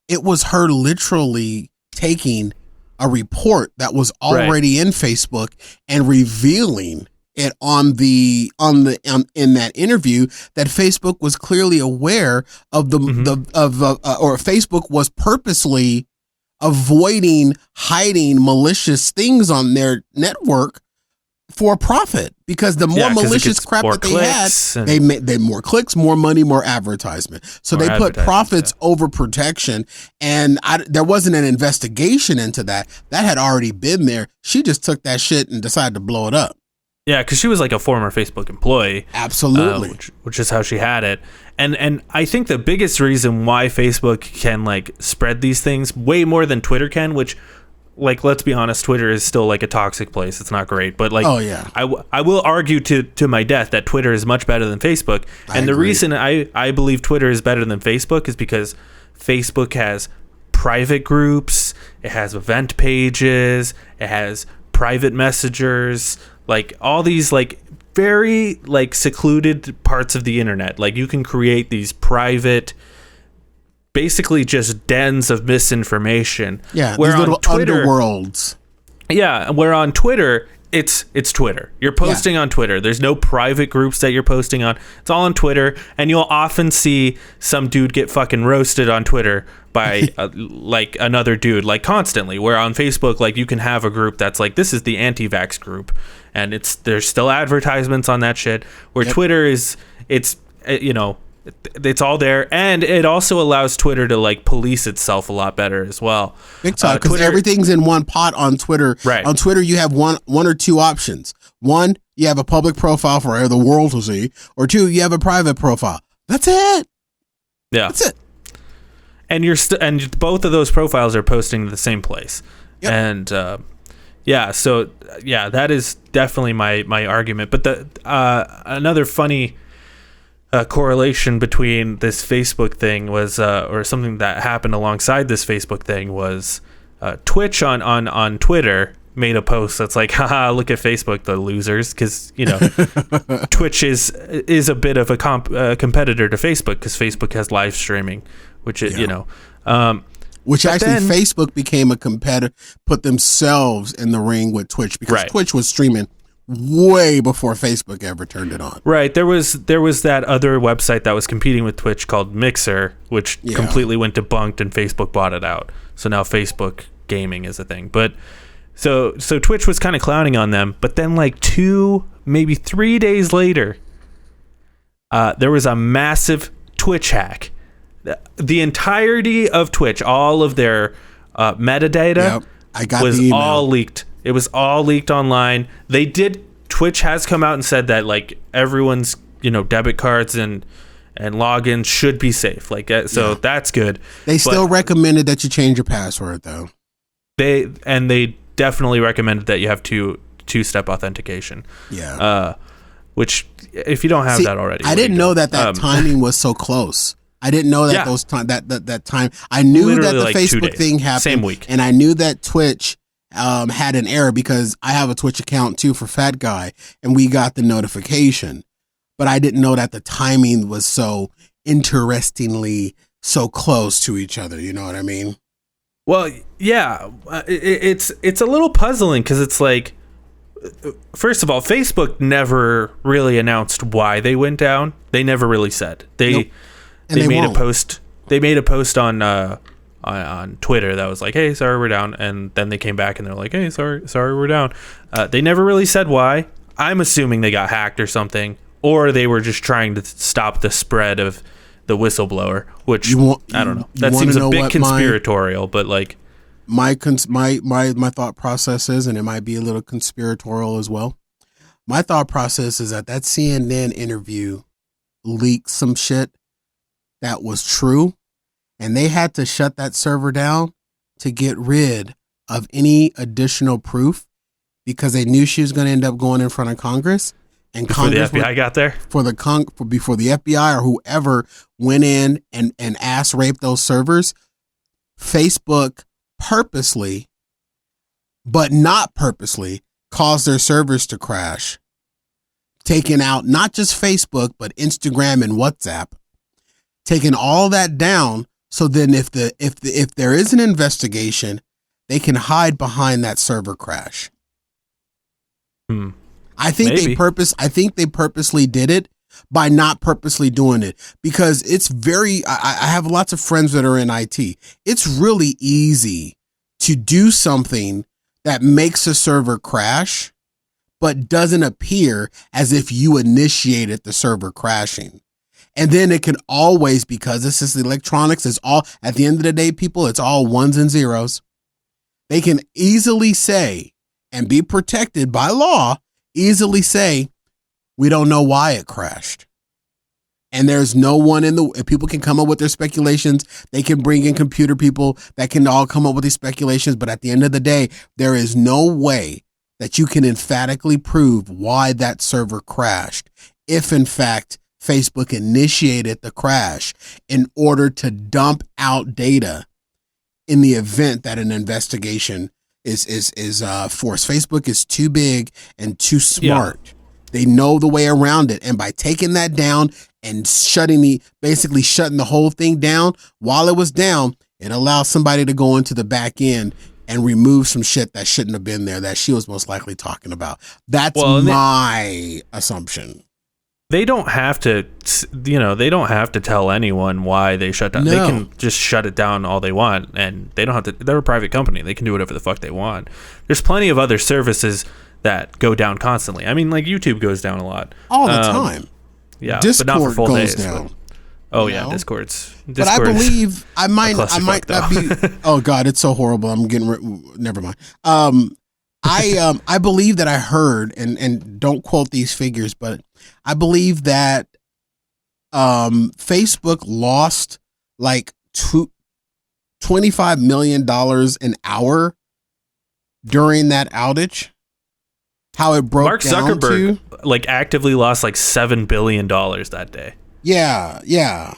It was her literally taking a report that was already in Facebook and revealing it in that interview that Facebook was clearly aware of or Facebook was purposely avoiding hiding malicious things on their network for profit, because the more malicious crap that they had, they more clicks, more money, more advertisement. So they put profits over protection, and there wasn't an investigation into that. That had already been there. She just took that shit and decided to blow it up. Yeah, because she was like a former Facebook employee. Absolutely. Which is how she had it. And I think the biggest reason why Facebook can like spread these things way more than Twitter can, which, like, let's be honest, Twitter is still like a toxic place. It's not great. But like, oh, yeah. I will argue to my death that Twitter is much better than Facebook. And the reason I believe Twitter is better than Facebook is because Facebook has private groups, it has event pages, it has private messengers, like all these like very like secluded parts of the internet. Like you can create these private, basically just dens of misinformation. Yeah, these little underworlds. Yeah, where on Twitter, it's Twitter. You're posting on Twitter. There's no private groups that you're posting on. It's all on Twitter, and you'll often see some dude get fucking roasted on Twitter by like another dude, like constantly. Where on Facebook, like you can have a group that's like, this is the anti-vax group, and there's still advertisements on that shit. Where Twitter it's all there, and it also allows Twitter to like police itself a lot better as well. Big time, because everything's in one pot on Twitter. Right. On Twitter, you have one or two options. One, you have a public profile for the world to see, or two, you have a private profile. That's it. Yeah, that's it. And and both of those profiles are posting to the same place. Yep. And so that is definitely my argument. But the another funny correlation between this Facebook thing was, or something that happened alongside this Facebook thing was, Twitch on Twitter made a post that's like, haha, look at Facebook, the losers, because Twitch is a bit of a competitor to Facebook, because Facebook has live streaming, which is which actually then, Facebook became a competitor, put themselves in the ring with Twitch, because Twitch was streaming way before Facebook ever turned it on. Right. There was that other website that was competing with Twitch called Mixer, which completely went debunked, and Facebook bought it out. So now Facebook gaming is a thing. But so Twitch was kind of clowning on them, but then like 2, maybe 3 days later, there was a massive Twitch hack. The entirety of Twitch, all of their metadata was all leaked. It was all leaked online. Twitch has come out and said that like everyone's, debit cards and logins should be safe. Like, so that's good. They still recommended that you change your password though. They definitely recommended that you have two-step authentication. Yeah. Which if you don't have that already, I didn't know that timing was so close. I didn't know that that time. I knew literally that the Facebook thing happened same week, and I knew that Twitch had an error, because I have a Twitch account too for Fat Guy, and we got the notification, but I didn't know that the timing was so interestingly so close to each other. You know what I mean? Well, yeah, it's a little puzzling, because it's like, first of all, Facebook never really announced why they went down. They never really said. They made a post. They made a post on Twitter that was like, "Hey, sorry, we're down," and then they came back and they're like, "Hey, sorry, we're down." They never really said why. I'm assuming they got hacked or something, or they were just trying to stop the spread of the whistleblower. Which I don't know. That seems a bit conspiratorial, but like my thought process is, and it might be a little conspiratorial as well. My thought process is that CNN interview leaked some shit that was true, and they had to shut that server down to get rid of any additional proof, because they knew she was going to end up going in front of Congress, and before the FBI got there, before the FBI or whoever went in and ass raped those servers. Facebook purposely, but not purposely, caused their servers to crash, taking out not just Facebook but Instagram and WhatsApp, taking all that down So then if there is an investigation, they can hide behind that server crash. I think Maybe. they purposely did it by not purposely doing it, because it's I have lots of friends that are in IT. It's really easy to do something that makes a server crash, but doesn't appear as if you initiated the server crashing. And then it can always, because this is electronics, it's all, at the end of the day, people, it's all ones and zeros. They can easily say, and be protected by law, easily say, we don't know why it crashed. And there's no one people can come up with their speculations. They can bring in computer people that can all come up with these speculations. But at the end of the day, there is no way that you can emphatically prove why that server crashed, if in fact Facebook initiated the crash in order to dump out data in the event that an investigation is forced. Facebook is too big and too smart. Yeah. They know the way around it. And by taking that down and basically shutting the whole thing down while it was down, it allows somebody to go into the back end and remove some shit that shouldn't have been there that she was most likely talking about. That's my assumption. They don't have to, tell anyone why they shut down. No. They can just shut it down all they want, and they don't have to. They're a private company. They can do whatever the fuck they want. There's plenty of other services that go down constantly. I mean, like YouTube goes down a lot. All the time. Yeah, Discord but not for full goes days. Down. Discord's. But I believe I might not be. Oh God, it's so horrible. I'm getting. Never mind. I believe that I heard, and don't quote these figures, but I believe that Facebook lost like $25 million an hour during that outage. How it broke Mark down Zuckerberg actively lost like $7 billion that day. Yeah.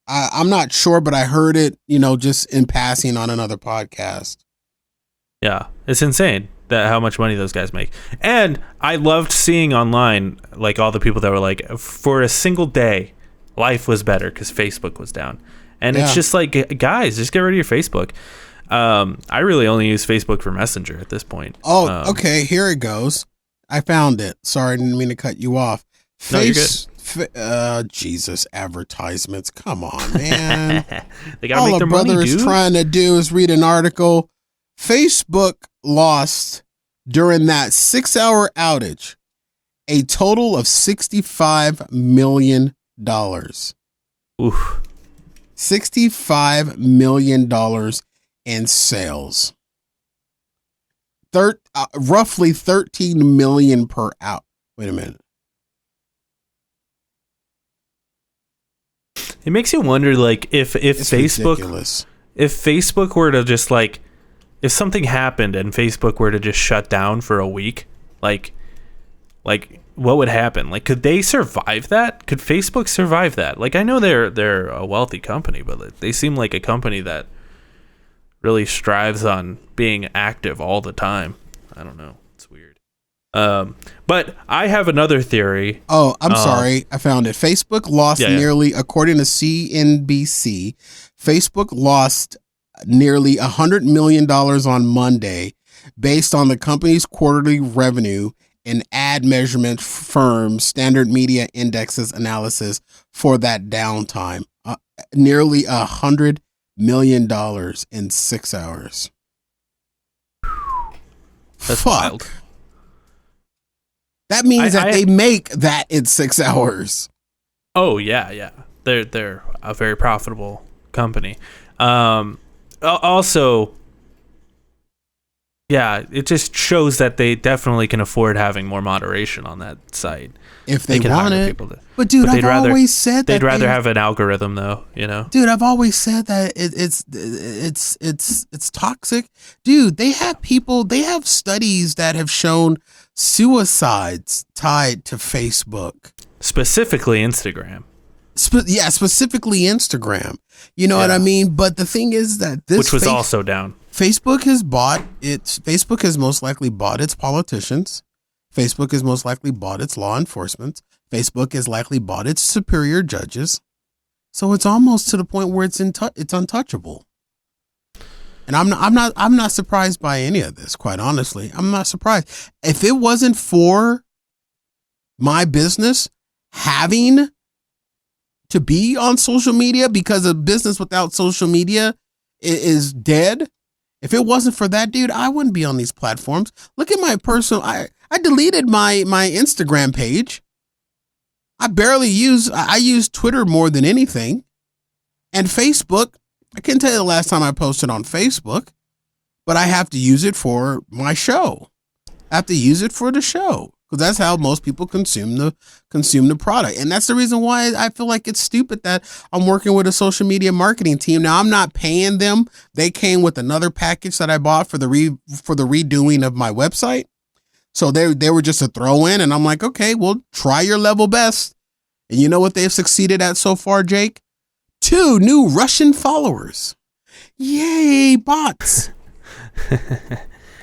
I'm not sure, but I heard it, just in passing on another podcast. Yeah, it's insane that how much money those guys make. And I loved seeing online, like, all the people that were like, for a single day, life was better because Facebook was down. And it's just like, guys, just get rid of your Facebook. I really only use Facebook for Messenger at this point. Oh, okay, here it goes. I found it. Sorry, I didn't mean to cut you off. No, you're good. Jesus, advertisements. Come on, man. They gotta make their money, dude. All a brother is trying to do is read an article. Facebook lost during that 6-hour outage a total of $65 million. Oof. $65 million in sales. Roughly 13 million per hour. Wait a minute. It makes you wonder, like, if Facebook, ridiculous. If Facebook were to just like, if something happened and Facebook were to just shut down for a week, like what would happen? Like, could they survive that? Could Facebook survive that? Like, I know they're a wealthy company, but they seem like a company that really strives on being active all the time. I don't know. It's weird. But I have another theory. Oh, I'm sorry. I found it. Facebook lost nearly, according to CNBC, Facebook lost nearly $100 million on Monday based on the company's quarterly revenue and ad measurement firm Standard Media Index's analysis for that downtime. Nearly $100 million in 6 hours. That's wild. That means that they make that in 6 hours. Oh yeah. They're a very profitable company. Also, yeah, it just shows that they definitely can afford having more moderation on that site. If they want it. But dude, I've always said that they'd rather have an algorithm, though, Dude, I've always said that it's toxic. Dude, they have studies that have shown suicides tied to Facebook. Specifically Instagram. Specifically Instagram. You know what I mean? But the thing is that which was also down. Facebook has most likely bought its politicians. Facebook has most likely bought its law enforcement. Facebook has likely bought its superior judges. So it's almost to the point where it's untouchable. And I'm not surprised by any of this, quite honestly. I'm not surprised. If it wasn't for my business having to be on social media, because a business without social media is dead. If it wasn't for that, dude, I wouldn't be on these platforms. Look at my personal, I deleted my Instagram page. I use Twitter more than anything. And Facebook, I can't tell you the last time I posted on Facebook, but I have to use it for my show. I have to use it for the show because that's how most people consume the product. And that's the reason why I feel like it's stupid that I'm working with a social media marketing team. Now, I'm not paying them. They came with another package that I bought for the redoing of my website. So they were just a throw in, and I'm like, okay, well, try your level best. And you know what they've succeeded at so far, Jake? 2 new Russian followers. Yay, bots.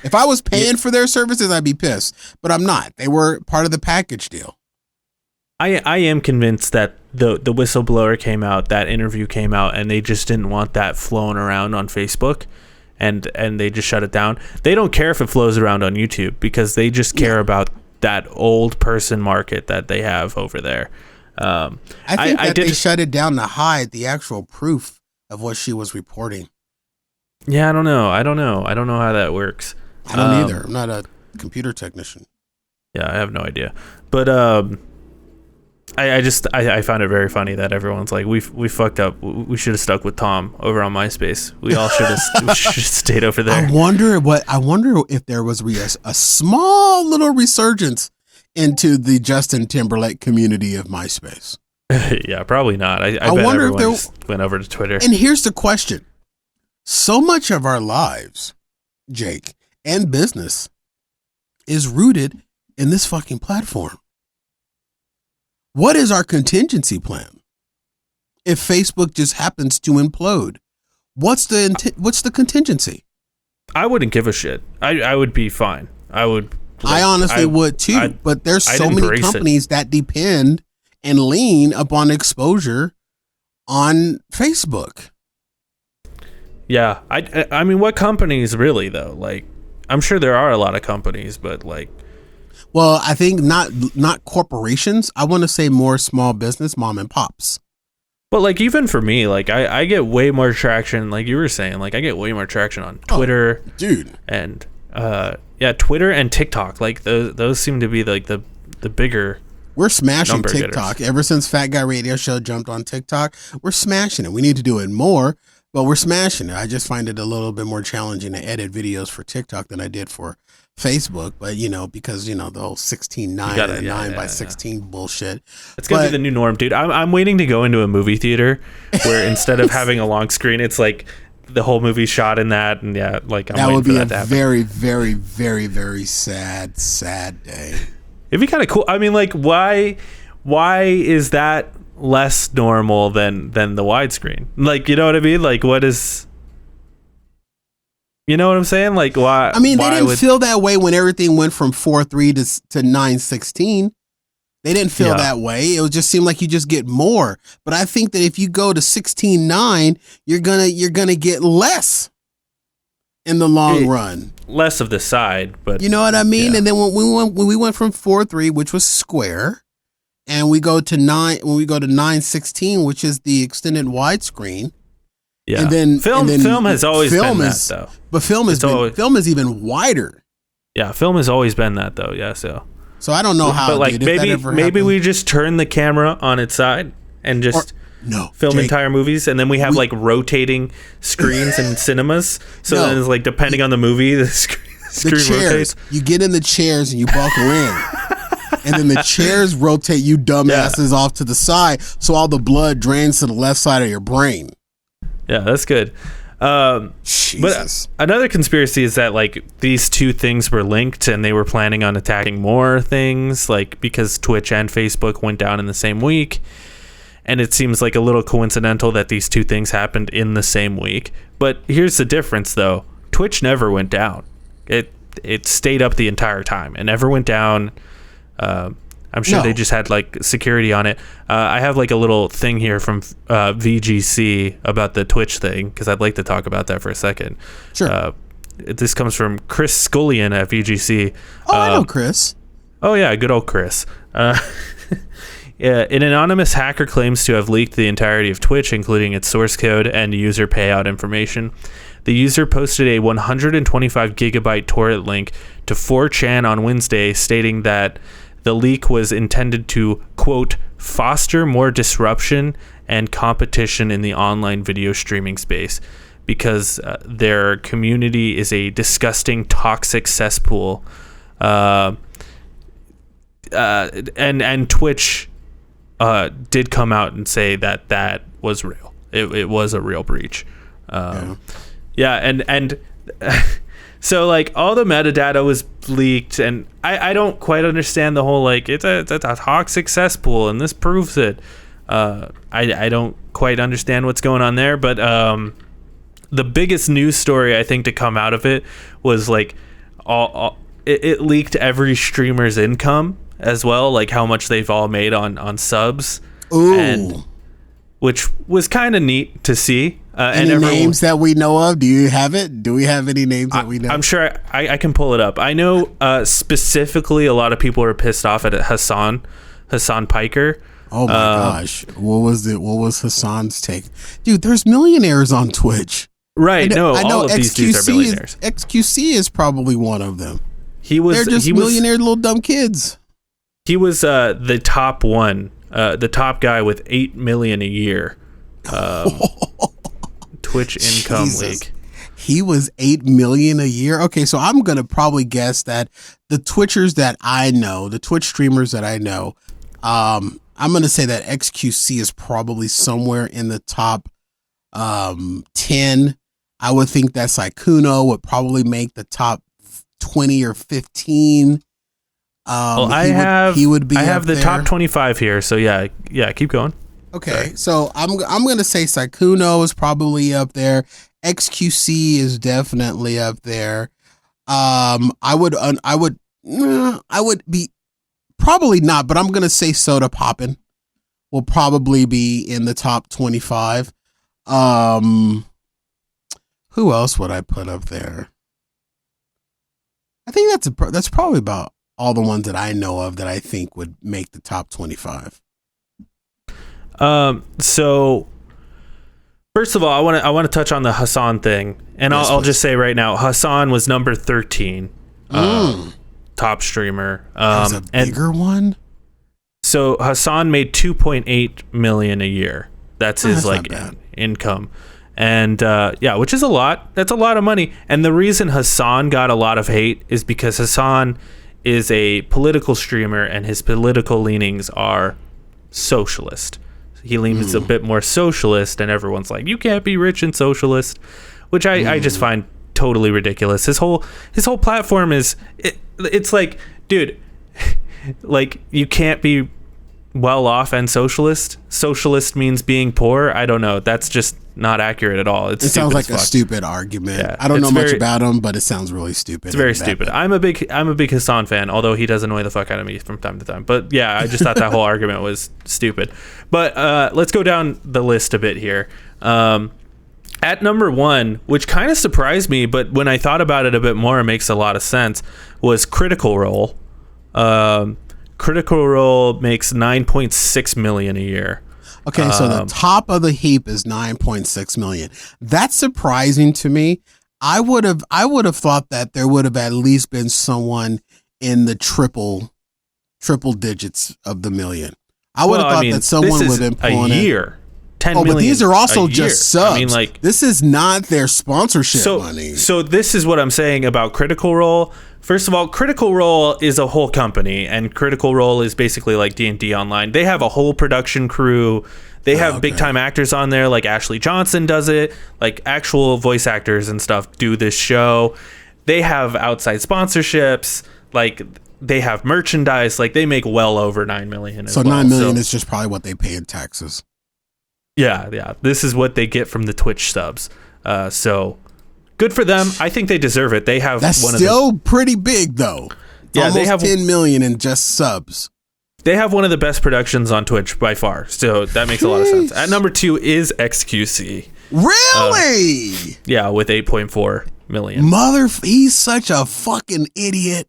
If I was paying for their services, I'd be pissed, but I'm not. They were part of the package deal. I am convinced that the whistleblower came out, that interview came out, and they just didn't want that flowing around on Facebook, and they just shut it down. They don't care if it flows around on YouTube because they just care about that old person market that they have over there. I think they shut it down to hide the actual proof of what she was reporting. Yeah, I don't know how that works. I don't either. I'm not a computer technician. Yeah, I have no idea. But I found it very funny that everyone's like, we fucked up. We should have stuck with Tom over on MySpace. We all should have stayed over there. I wonder if there was a small little resurgence into the Justin Timberlake community of MySpace. Yeah, probably not. I bet wonder everyone just went over to Twitter. And here's the question. So much of our lives, Jake, and business is rooted in this fucking platform. What is our contingency plan if Facebook just happens to implode? What's the contingency? I wouldn't give a shit. I would be fine. I would. I honestly would too, but there's so many companies that depend and lean upon exposure on Facebook. Yeah, I mean, what companies really though? Like, I'm sure there are a lot of companies, but like, well, I think not corporations. I want to say more small business, mom and pops. But like, even for me, like I get way more traction. Like you were saying, like I get way more traction on Twitter, dude, and Twitter and TikTok. Like those seem to be like the bigger. We're smashing TikTok ever since Fat Guy Radio Show jumped on TikTok. We're smashing it. We need to do it more, but we're smashing it. I just find it a little bit more challenging to edit videos for TikTok than I did for Facebook. But because the whole 16:9 and 9 by 16 bullshit. It's gonna be the new norm, dude. I'm waiting to go into a movie theater where instead of having a long screen, it's like the whole movie shot in that, and like I'm that waiting would be for that to happen. Very, very, very, very sad day. It'd be kind of cool. I mean, like, why is that less normal than the widescreen? Like, you know what I mean? Like, what is, you know what I'm saying? Like, why? I mean, they didn't feel that way when everything went from 4:3 to 9:16. They didn't feel that way. It would just seem like you just get more. But I think that if you go to 16:9, you're gonna get less in the long run. Less of the side, but you know what I mean. Yeah. And then when we went from 4:3, which was square, and we go to 9:16, which is the extended widescreen. Yeah. And then film has always been that though. But film is even wider. Yeah, film has always been that though. Yeah, so I don't know how. But like maybe we just turn the camera on its side and just. Film Jake. Entire movies, and then we have like rotating screens in cinemas. So then it's like depending on the movie, the screen chairs, rotates. You get in the chairs and you buckle in, and then the chairs rotate you dumbasses off to the side, so all the blood drains to the left side of your brain. Yeah, that's good. But another conspiracy is that like these two things were linked, and they were planning on attacking more things, like because Twitch and Facebook went down in the same week. And it seems like a little coincidental that these two things happened in the same week. But here's the difference, though. Twitch never went down. It stayed up the entire time. It never went down. I'm sure No. they just had like security on it. I have like a little thing here from VGC about the Twitch thing, because I'd like to talk about that for a second. Sure. This comes from Chris Scullion at VGC. Oh, I know Chris. Oh yeah, good old Chris. Yeah, an anonymous hacker claims to have leaked the entirety of Twitch, including its source code and user payout information. The user posted a 125 gigabyte torrent link to 4chan on Wednesday, stating that the leak was intended to, quote, foster more disruption and competition in the online video streaming space, because their community is a disgusting, toxic cesspool. And Twitch did come out and say that was real. It was a real breach. Yeah, and so like all the metadata was leaked, and I don't quite understand the whole like it's a toxic cesspool and this proves it. I don't quite understand what's going on there, but the biggest news story I think to come out of it was like it leaked every streamer's income as well, like how much they've all made on subs. Ooh. And which was kind of neat to see. Any names that we know of? Do you have it? Do we have any names that we know? I'm sure I can pull it up. I know specifically a lot of people are pissed off at Hassan Piker. Oh my gosh. What was Hassan's take? Dude, there's millionaires on Twitch. Right. I know all of these dudes are millionaires. XQC is probably one of them. They're just millionaire little dumb kids. He was the top one, the top guy with 8 million a year. Twitch income leak. He was 8 million a year. Okay, so I'm gonna probably guess that the Twitchers that I know, the Twitch streamers that I know, I'm gonna say that XQC is probably somewhere in the top 10. I would think that Sykkuno would probably make the top 20 or 15. Well, I have the top 25 here, so yeah, keep going. Okay, Sorry. so I'm gonna say Sykkuno is probably up there. XQC is definitely up there. I would be probably not, but I'm gonna say Sodapoppin will probably be in the top 25. Who else would I put up there? I think that's probably about all the ones that I know of that I think would make the top 25. So first of all, I want to touch on the Hassan thing, and Yes, I'll just say right now, Hassan was number 13, top streamer. There's a bigger one. So Hassan made 2.8 million a year. That's his like income. And which is a lot. That's a lot of money. And the reason Hassan got a lot of hate is because Hassan is a political streamer, and his political leanings are socialist. He leans a bit more socialist, and everyone's like, you can't be rich and socialist, which I just find totally ridiculous. His whole platform is it's like, dude, like you can't be well off and socialist. Socialist means being poor. I don't know. That's just not accurate at all. It sounds like a stupid argument. Yeah, I don't know much about him, but it sounds really stupid. It's very stupid. I'm a big Hassan fan, although he does annoy the fuck out of me from time to time. But yeah, I just thought that whole argument was stupid. But let's go down the list a bit here. At number 1, which kind of surprised me, but when I thought about it a bit more, it makes a lot of sense, was Critical Role. Critical Role makes 9.6 million a year. Okay, so the top of the heap is 9.6 million. That's surprising to me. I would have thought that there would have at least been someone in the triple digits of the million. I would have thought that someone would have been pulling a year. 10 million. But these are also just subs. I mean, like, this is not their sponsorship money. So this is what I'm saying about Critical Role. First of all, Critical Role is a whole company, and Critical Role is basically like D&D Online. They have a whole production crew. They have big time actors on there, like Ashley Johnson does it, like actual voice actors and stuff do this show. They have outside sponsorships, like they have merchandise, like they make well over 9 million. So 9 million is just probably what they pay in taxes. Yeah. This is what they get from the Twitch subs. So good for them. I think they deserve it. They have that's still pretty big though. It's almost they have 10 million in just subs. They have one of the best productions on Twitch by far, so that makes a lot of sense. At number 2 is XQC. Really? Yeah, with 8.4 million. He's such a fucking idiot.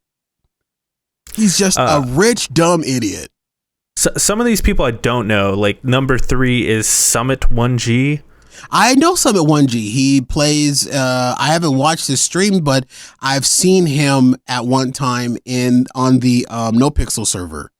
He's just a rich, dumb idiot. So, some of these people I don't know. Like number 3 is Summit 1G. I know Summit 1G. He plays. I haven't watched his stream, but I've seen him at one time on the No Pixel server.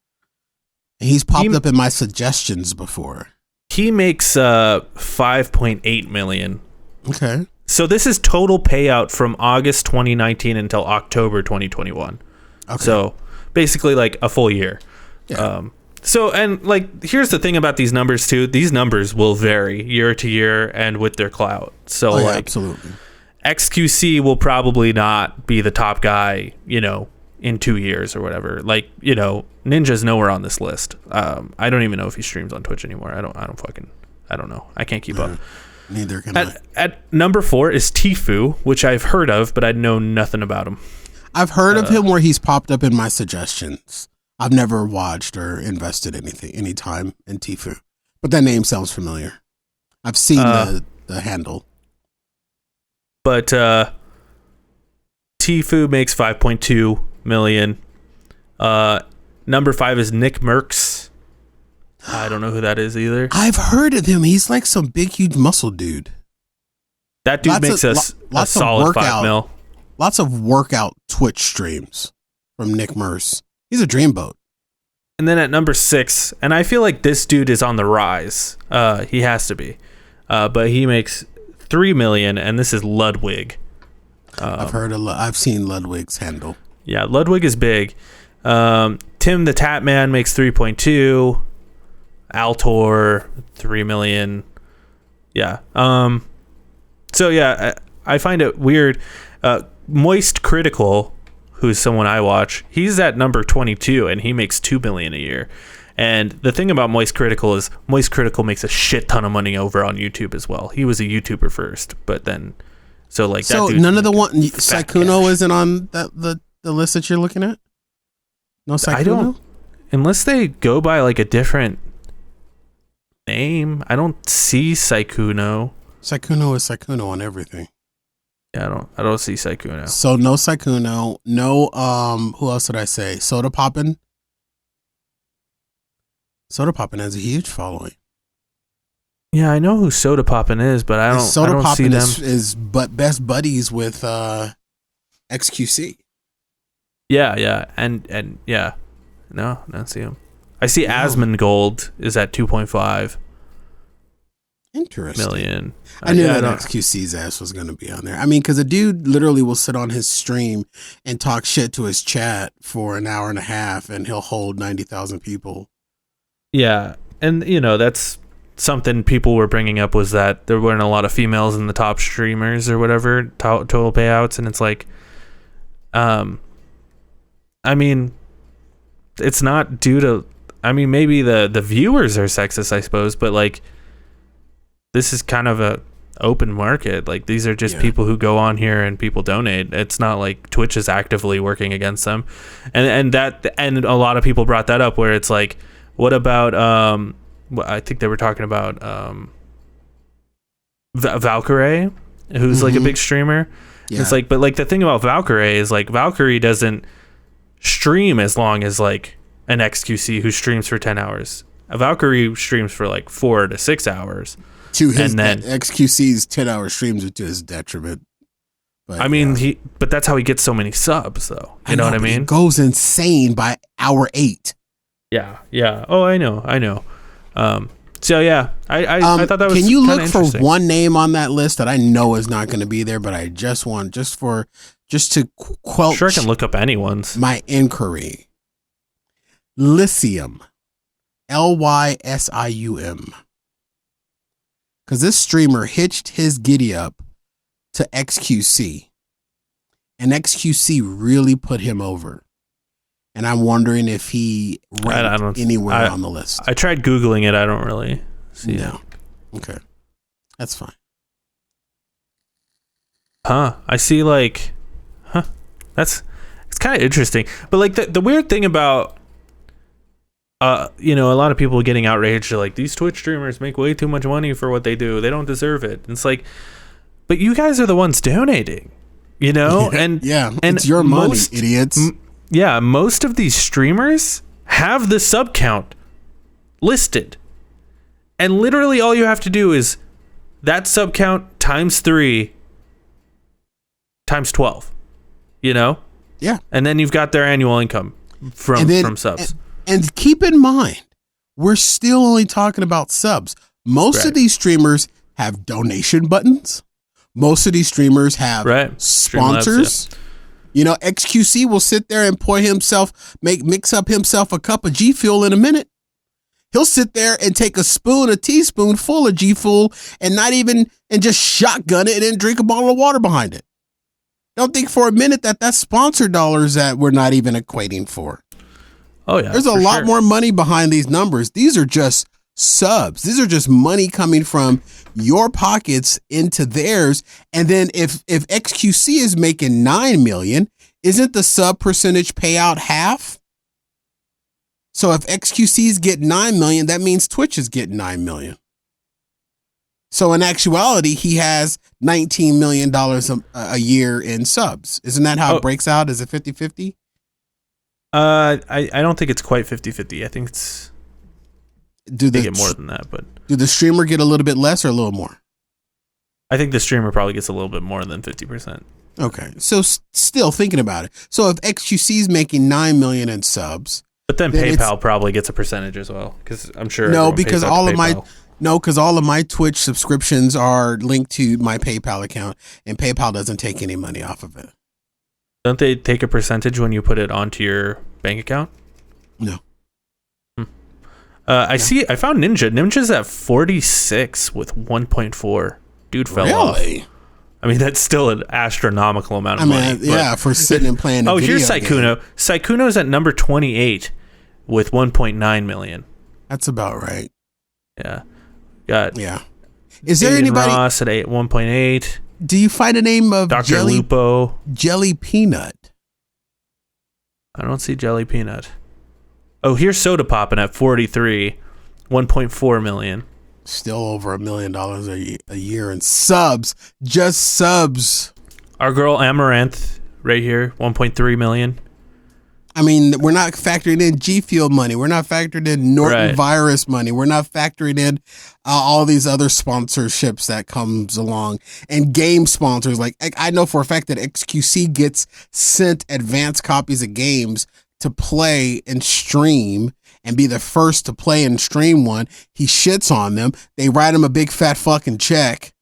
He's popped up in my suggestions before. He makes 5.8 million. Okay. So this is total payout from August 2019 until October 2021. Okay. So basically like a full year. Yeah. So, and like, here's the thing about these numbers too. These numbers will vary year to year and with their clout. So like, absolutely. XQC will probably not be the top guy, you know, in 2 years or whatever. Like, you know, Ninja's nowhere on this list. I don't even know if he streams on Twitch anymore. I don't know. I can't keep up. Neither can I. At number 4 is Tfue, which I've heard of, but I know nothing about him. I've heard of him where he's popped up in my suggestions. I've never watched or invested any time in Tfue, but that name sounds familiar. I've seen the handle. But Tfue makes 5.2 million. Number 5 is Nick Merckx. I don't know who that is either. I've heard of him. He's like some big, huge muscle dude. That dude makes a solid 5 mil. Lots of workout Twitch streams from Nick Merckx. He's a dreamboat. And then at number 6, and I feel like this dude is on the rise. He has to be. But he makes 3 million, and this is Ludwig. I've seen Ludwig's handle. Yeah, Ludwig is big. Tim the Tatman makes 3.2. Altor, 3 million. Yeah. So yeah, I find it weird. Moist Critical, who's someone I watch, he's at number 22 and he makes 2 million a year. And the thing about Moist Critical is Moist Critical makes a shit ton of money over on YouTube as well. He was a YouTuber first, but then so none of the one Sykkuno isn't on the list that you're looking at? No Sykkuno? I don't, unless they go by like a different name. I don't see Sykkuno. Sykkuno is Sykkuno on everything. Yeah, I don't see Sykkuno. So no Sykkuno, no who else did I say? Sodapoppin. Sodapoppin has a huge following. Yeah, I know who Sodapoppin is, but I don't see them. Is but best buddies with XQC. Yeah, and yeah. No, I don't see him. I see Asmongold is at 2.5 Interesting. million. I knew that XQC's ass was going to be on there. I mean, because a dude literally will sit on his stream and talk shit to his chat for an hour and a half, and he'll hold 90,000 people. Yeah, and you know that's something people were bringing up, was that there weren't a lot of females in the top streamers or whatever total payouts, and it's like, I mean, it's not due to. I mean, maybe the viewers are sexist, I suppose, but like, this is kind of a open market. Like, these are just people who go on here and people donate. It's not like Twitch is actively working against them, and a lot of people brought that up, where it's like, what about I think they were talking about Valkyrie, who's like a big streamer. Yeah. It's like, but like the thing about Valkyrie is like Valkyrie doesn't stream as long as like an XQC who streams for 10 hours. A Valkyrie streams for like 4 to 6 hours. To his XQC's 10-hour streams are to his detriment. But, I mean, but that's how he gets so many subs, though. You know what I mean? He goes insane by hour 8. Yeah. Oh, I know. So yeah, I thought that was. Can you look for one name on that list that I know is not going to be there, but I just to quell. Sure, I can look up anyone's. My inquiry. Lysium, Lysium. Because this streamer hitched his giddy up to XQC, and XQC really put him over. And I'm wondering if he ranked anywhere on the list. I tried Googling it. I don't really see it. Okay. That's fine. I see like, it's kind of interesting. But like the weird thing about you know, a lot of people getting outraged are like, these Twitch streamers make way too much money for what they do. They don't deserve it. And it's like, but you guys are the ones donating, you know? And it's your money, idiots. Most of these streamers have the sub count listed. And literally all you have to do is that sub count times 3 times 12, you know? Yeah. And then you've got their annual income from subs. And keep in mind, we're still only talking about subs. Most of these streamers have donation buttons. Most of these streamers have sponsors. You know, XQC will sit there and mix up himself a cup of G Fuel in a minute. He'll sit there and take a teaspoon full of G Fuel and just shotgun it and then drink a bottle of water behind it. Don't think for a minute that that's sponsor dollars that we're not even equating for. Oh, yeah. There's a lot more money behind these numbers. These are just subs. These are just money coming from your pockets into theirs. And then if XQC is making 9 million, isn't the sub percentage payout half? So if XQC's getting 9 million, that means Twitch is getting 9 million. So in actuality, he has $19 million a year in subs. Isn't that how it breaks out? Is it 50-50? I don't think it's quite 50-50. I think it's they get more than that, but do the streamer get a little bit less or a little more? I think the streamer probably gets a little bit more than 50%. Okay, so still thinking about it. So if XQC is making 9 million in subs, but then PayPal probably gets a percentage as well, because I'm sure because all of my Twitch subscriptions are linked to my PayPal account, and PayPal doesn't take any money off of it. Don't they take a percentage when you put it onto your bank account? No. I found Ninja. Ninja's at 46 with 1.4. Dude fell off. I mean, that's still an astronomical amount of money. For sitting and playing a video here's Saikuno. Game. Saikuno's at number 28 with 1.9 million. That's about right. Yeah. Is there anybody Ross at 1.8? Do you find a name of Dr. Lupo? Jelly Peanut? I don't see Jelly Peanut. Oh, here's Sodapoppin at 43, 1.4 million. Still over $1 million a year in subs. Just subs. Our girl Amaranth right here, 1.3 million. I mean, we're not factoring in G Fuel money. We're not factoring in Norton Virus money. We're not factoring in all these other sponsorships that comes along and game sponsors. Like I know for a fact that XQC gets sent advanced copies of games to play and stream and be the first to play and stream one. He shits on them. They write him a big fat fucking check,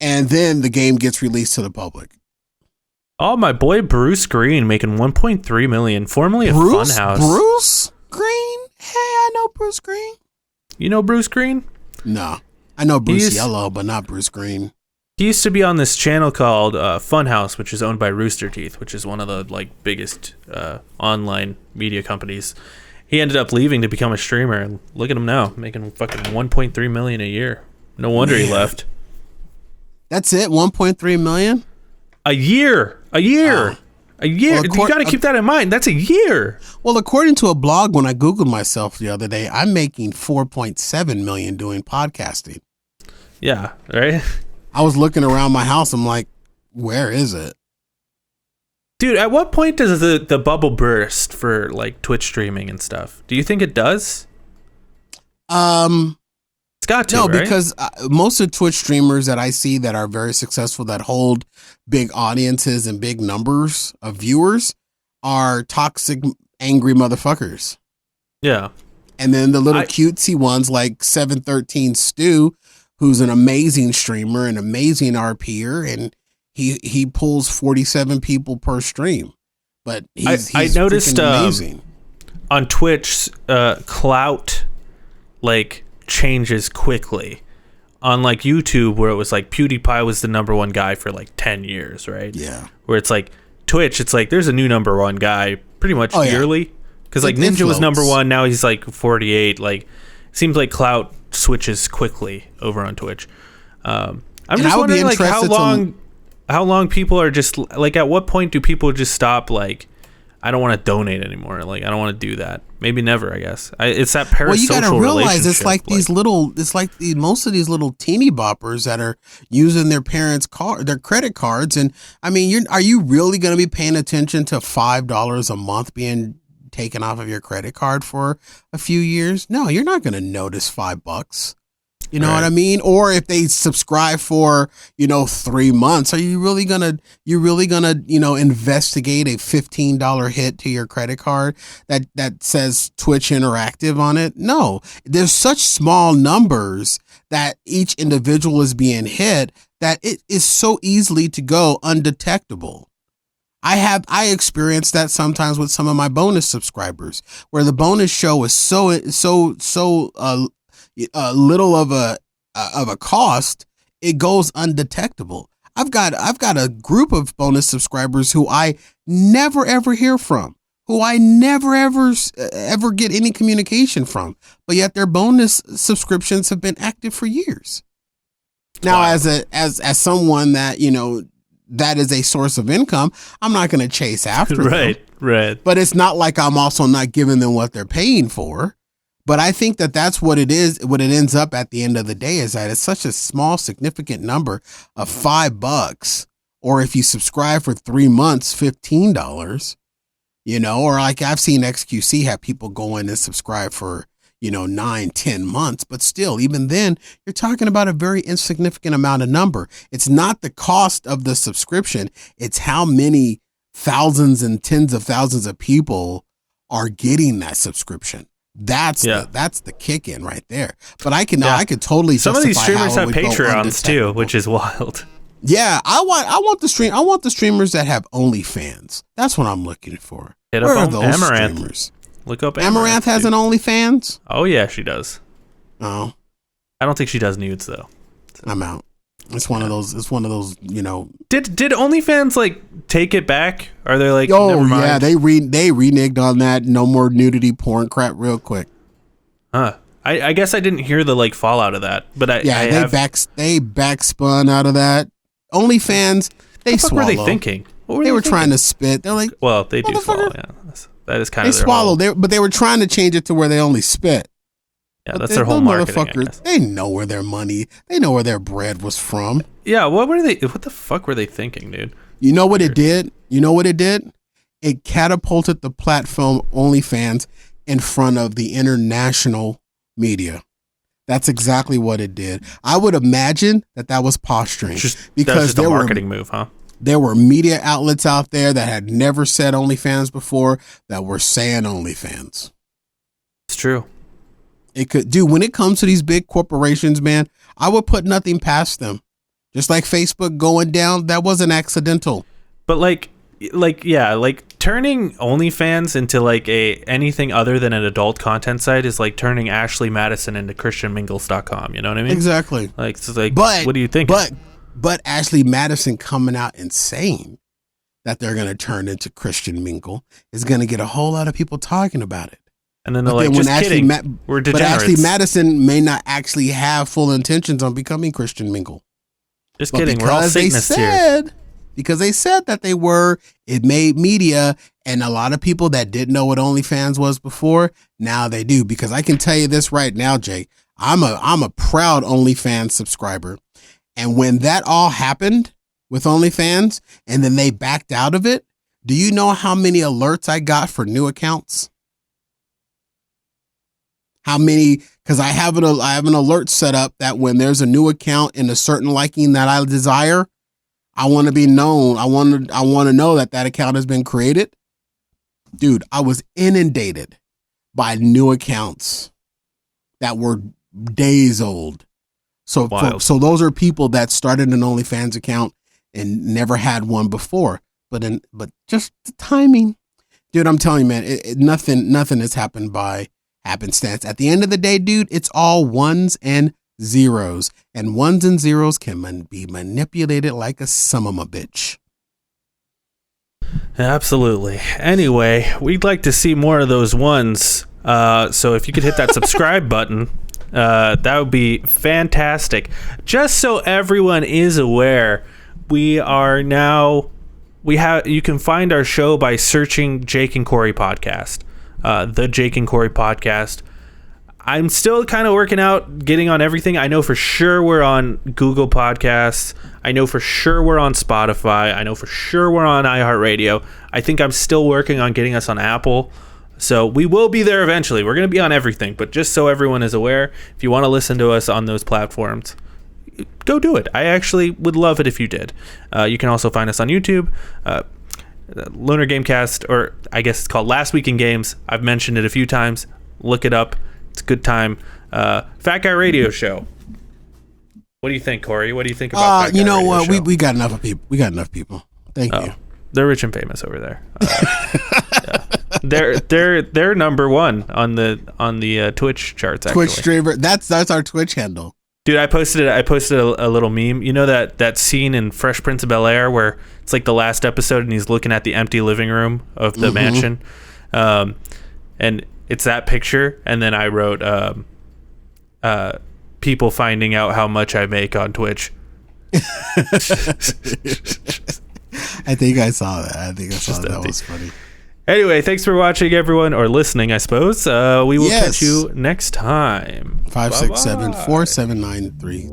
and then the game gets released to the public. Oh, my boy Bruce Green making 1.3 million, formerly of Funhouse. Bruce Green? Hey, I know Bruce Green. You know Bruce Green? No. I know Bruce Yellow, but not Bruce Green. He used to be on this channel called Funhouse, which is owned by Rooster Teeth, which is one of the biggest online media companies. He ended up leaving to become a streamer, and look at him now, making fucking 1.3 million a year. No wonder he left. That's it? 1.3 million? A year. A year. Well, you got to keep that in mind. That's a year. Well, according to a blog, when I Googled myself the other day, I'm making 4.7 million doing podcasting. Yeah, right? I was looking around my house. I'm like, where is it? Dude, at what point does the bubble burst for Twitch streaming and stuff? Do you think it does? It's got to, right? Because most of Twitch streamers that I see that are very successful, that hold big audiences and big numbers of viewers, are toxic, angry motherfuckers. Yeah. And then the little cutesy ones like 713 Stu, who's an amazing streamer, an amazing RPer, and he pulls 47 people per stream. But he's I noticed amazing. On Twitch, clout changes quickly. On YouTube, where it was PewDiePie was the number one guy for 10 years, right? Yeah. Where it's Twitch, it's there's a new number one guy pretty much yearly. Because Ninja was number one, now he's 48. Seems like clout switches quickly over on Twitch. I'm just wondering how long people are just at what point do people just stop I don't want to donate anymore, I don't want to do that. maybe never. I guess it's that parasocial. Well, you got to realize it's like most of these little teeny boppers that are using their parents' their credit cards, and I mean, are you really going to be paying attention to $5 a month being taken off of your credit card for a few years? No, you're not going to notice $5. You know what I mean? Or if they subscribe for, 3 months, are you really gonna, investigate a $15 hit to your credit card that says Twitch Interactive on it? No, there's such small numbers that each individual is being hit that it is so easily to go undetectable. I experienced that sometimes with some of my bonus subscribers, where the bonus show is so little of a cost, it goes undetectable. I've got a group of bonus subscribers who I never ever hear from, who I never ever get any communication from, but yet their bonus subscriptions have been active for years. Now, as someone that that is a source of income, I'm not going to chase after them. Right. But it's not like I'm also not giving them what they're paying for. But I think that's what it is. What it ends up at the end of the day is that it's such a small, significant number of $5, or if you subscribe for 3 months, $15, or like I've seen XQC have people go in and subscribe for, 9, 10 months. But still, even then, you're talking about a very insignificant amount of number. It's not the cost of the subscription. It's how many thousands and tens of thousands of people are getting that subscription. That's the kick in right there. But I could totally some of these streamers have Patreons too, which is wild. Yeah, I want the streamers that have OnlyFans. That's what I'm looking for. Hit up on Amaranth. Streamers? Look up Amaranth has an OnlyFans? Oh yeah, she does. Oh. I don't think she does nudes though. So. I'm out. It's one of those. Did OnlyFans take it back? Are they like? Oh never mind? Yeah, they reneged on that. No more nudity porn crap, real quick. Huh. I guess I didn't hear the fallout of that, but they backspun out of that. OnlyFans, they swallow. What were they thinking? They were trying to spit. They're like, well, they do swallow. Yeah, that is kind of. They swallow. But they were trying to change it to where they only spit. Yeah, that's their whole marketing. They know where their money, they know where their bread was from. Yeah, what the fuck were they thinking, dude? You know what it did? It catapulted the platform OnlyFans in front of the international media. That's exactly what it did. I would imagine that was posturing, because there a marketing move, huh? There were media outlets out there that had never said OnlyFans before that were saying OnlyFans. It's true. It could do when it comes to these big corporations, man. I would put nothing past them. Just like Facebook going down, that wasn't accidental. But turning OnlyFans into anything other than an adult content site is like turning Ashley Madison into ChristianMingles.com. You know what I mean? Exactly. But what do you think? But Ashley Madison coming out and saying that they're going to turn into Christian Mingle is going to get a whole lot of people talking about it. And then they're just kidding. We're degenerates. But Ashley Madison may not actually have full intentions on becoming Christian Mingle. Just kidding. We're all Satanists here. Because they said that they were, it made media, and a lot of people that didn't know what OnlyFans was before, now they do. Because I can tell you this right now, Jay, I'm a proud OnlyFans subscriber. And when that all happened with OnlyFans, and then they backed out of it, do you know how many alerts I got for new accounts? How many? Because I have an alert set up that when there's a new account in a certain liking that I desire, I want to be known. I want to know that account has been created. Dude, I was inundated by new accounts that were days old. So those are people that started an OnlyFans account and never had one before. But just the timing, dude. I'm telling you, man, nothing has happened by happenstance. At the end of the day, dude, it's all ones and zeros, and ones and zeros can be manipulated like a son of a bitch. Absolutely. Anyway, we'd like to see more of those ones. So if you could hit that subscribe button, that would be fantastic. Just so everyone is aware, you can find our show by searching Jake and Cory podcast. the Jake and Cory podcast. I'm still kind of working out getting on everything. I know for sure we're on Google Podcasts. I know for sure we're on Spotify. I know for sure we're on iHeartRadio. I think I'm still working on getting us on Apple. So we will be there eventually. We're going to be on everything. But just so everyone is aware, if you want to listen to us on those platforms, go do it. I actually would love it if you did. You can also find us on YouTube. Lunar Gamecast, or I guess it's called Last Week in Games. I've mentioned it a few times. Look it up. It's a good time. Fat Guy Radio Show. What do you think, Cory? What do you think about Fat Guy You know Radio what? Show? We got enough of people. We got enough people. Thank you. They're rich and famous over there. Yeah. They're number one on the Twitch charts. Actually. Twitch streamer. That's our Twitch handle. Dude, I posted a little meme. You know that scene in Fresh Prince of Bel-Air where it's like the last episode and he's looking at the empty living room of the mansion, and it's that picture. And then I wrote, people finding out how much I make on Twitch. I think I saw that. That was funny. Anyway, thanks for watching, everyone, or listening, I suppose. We will catch you next time. 567-4793.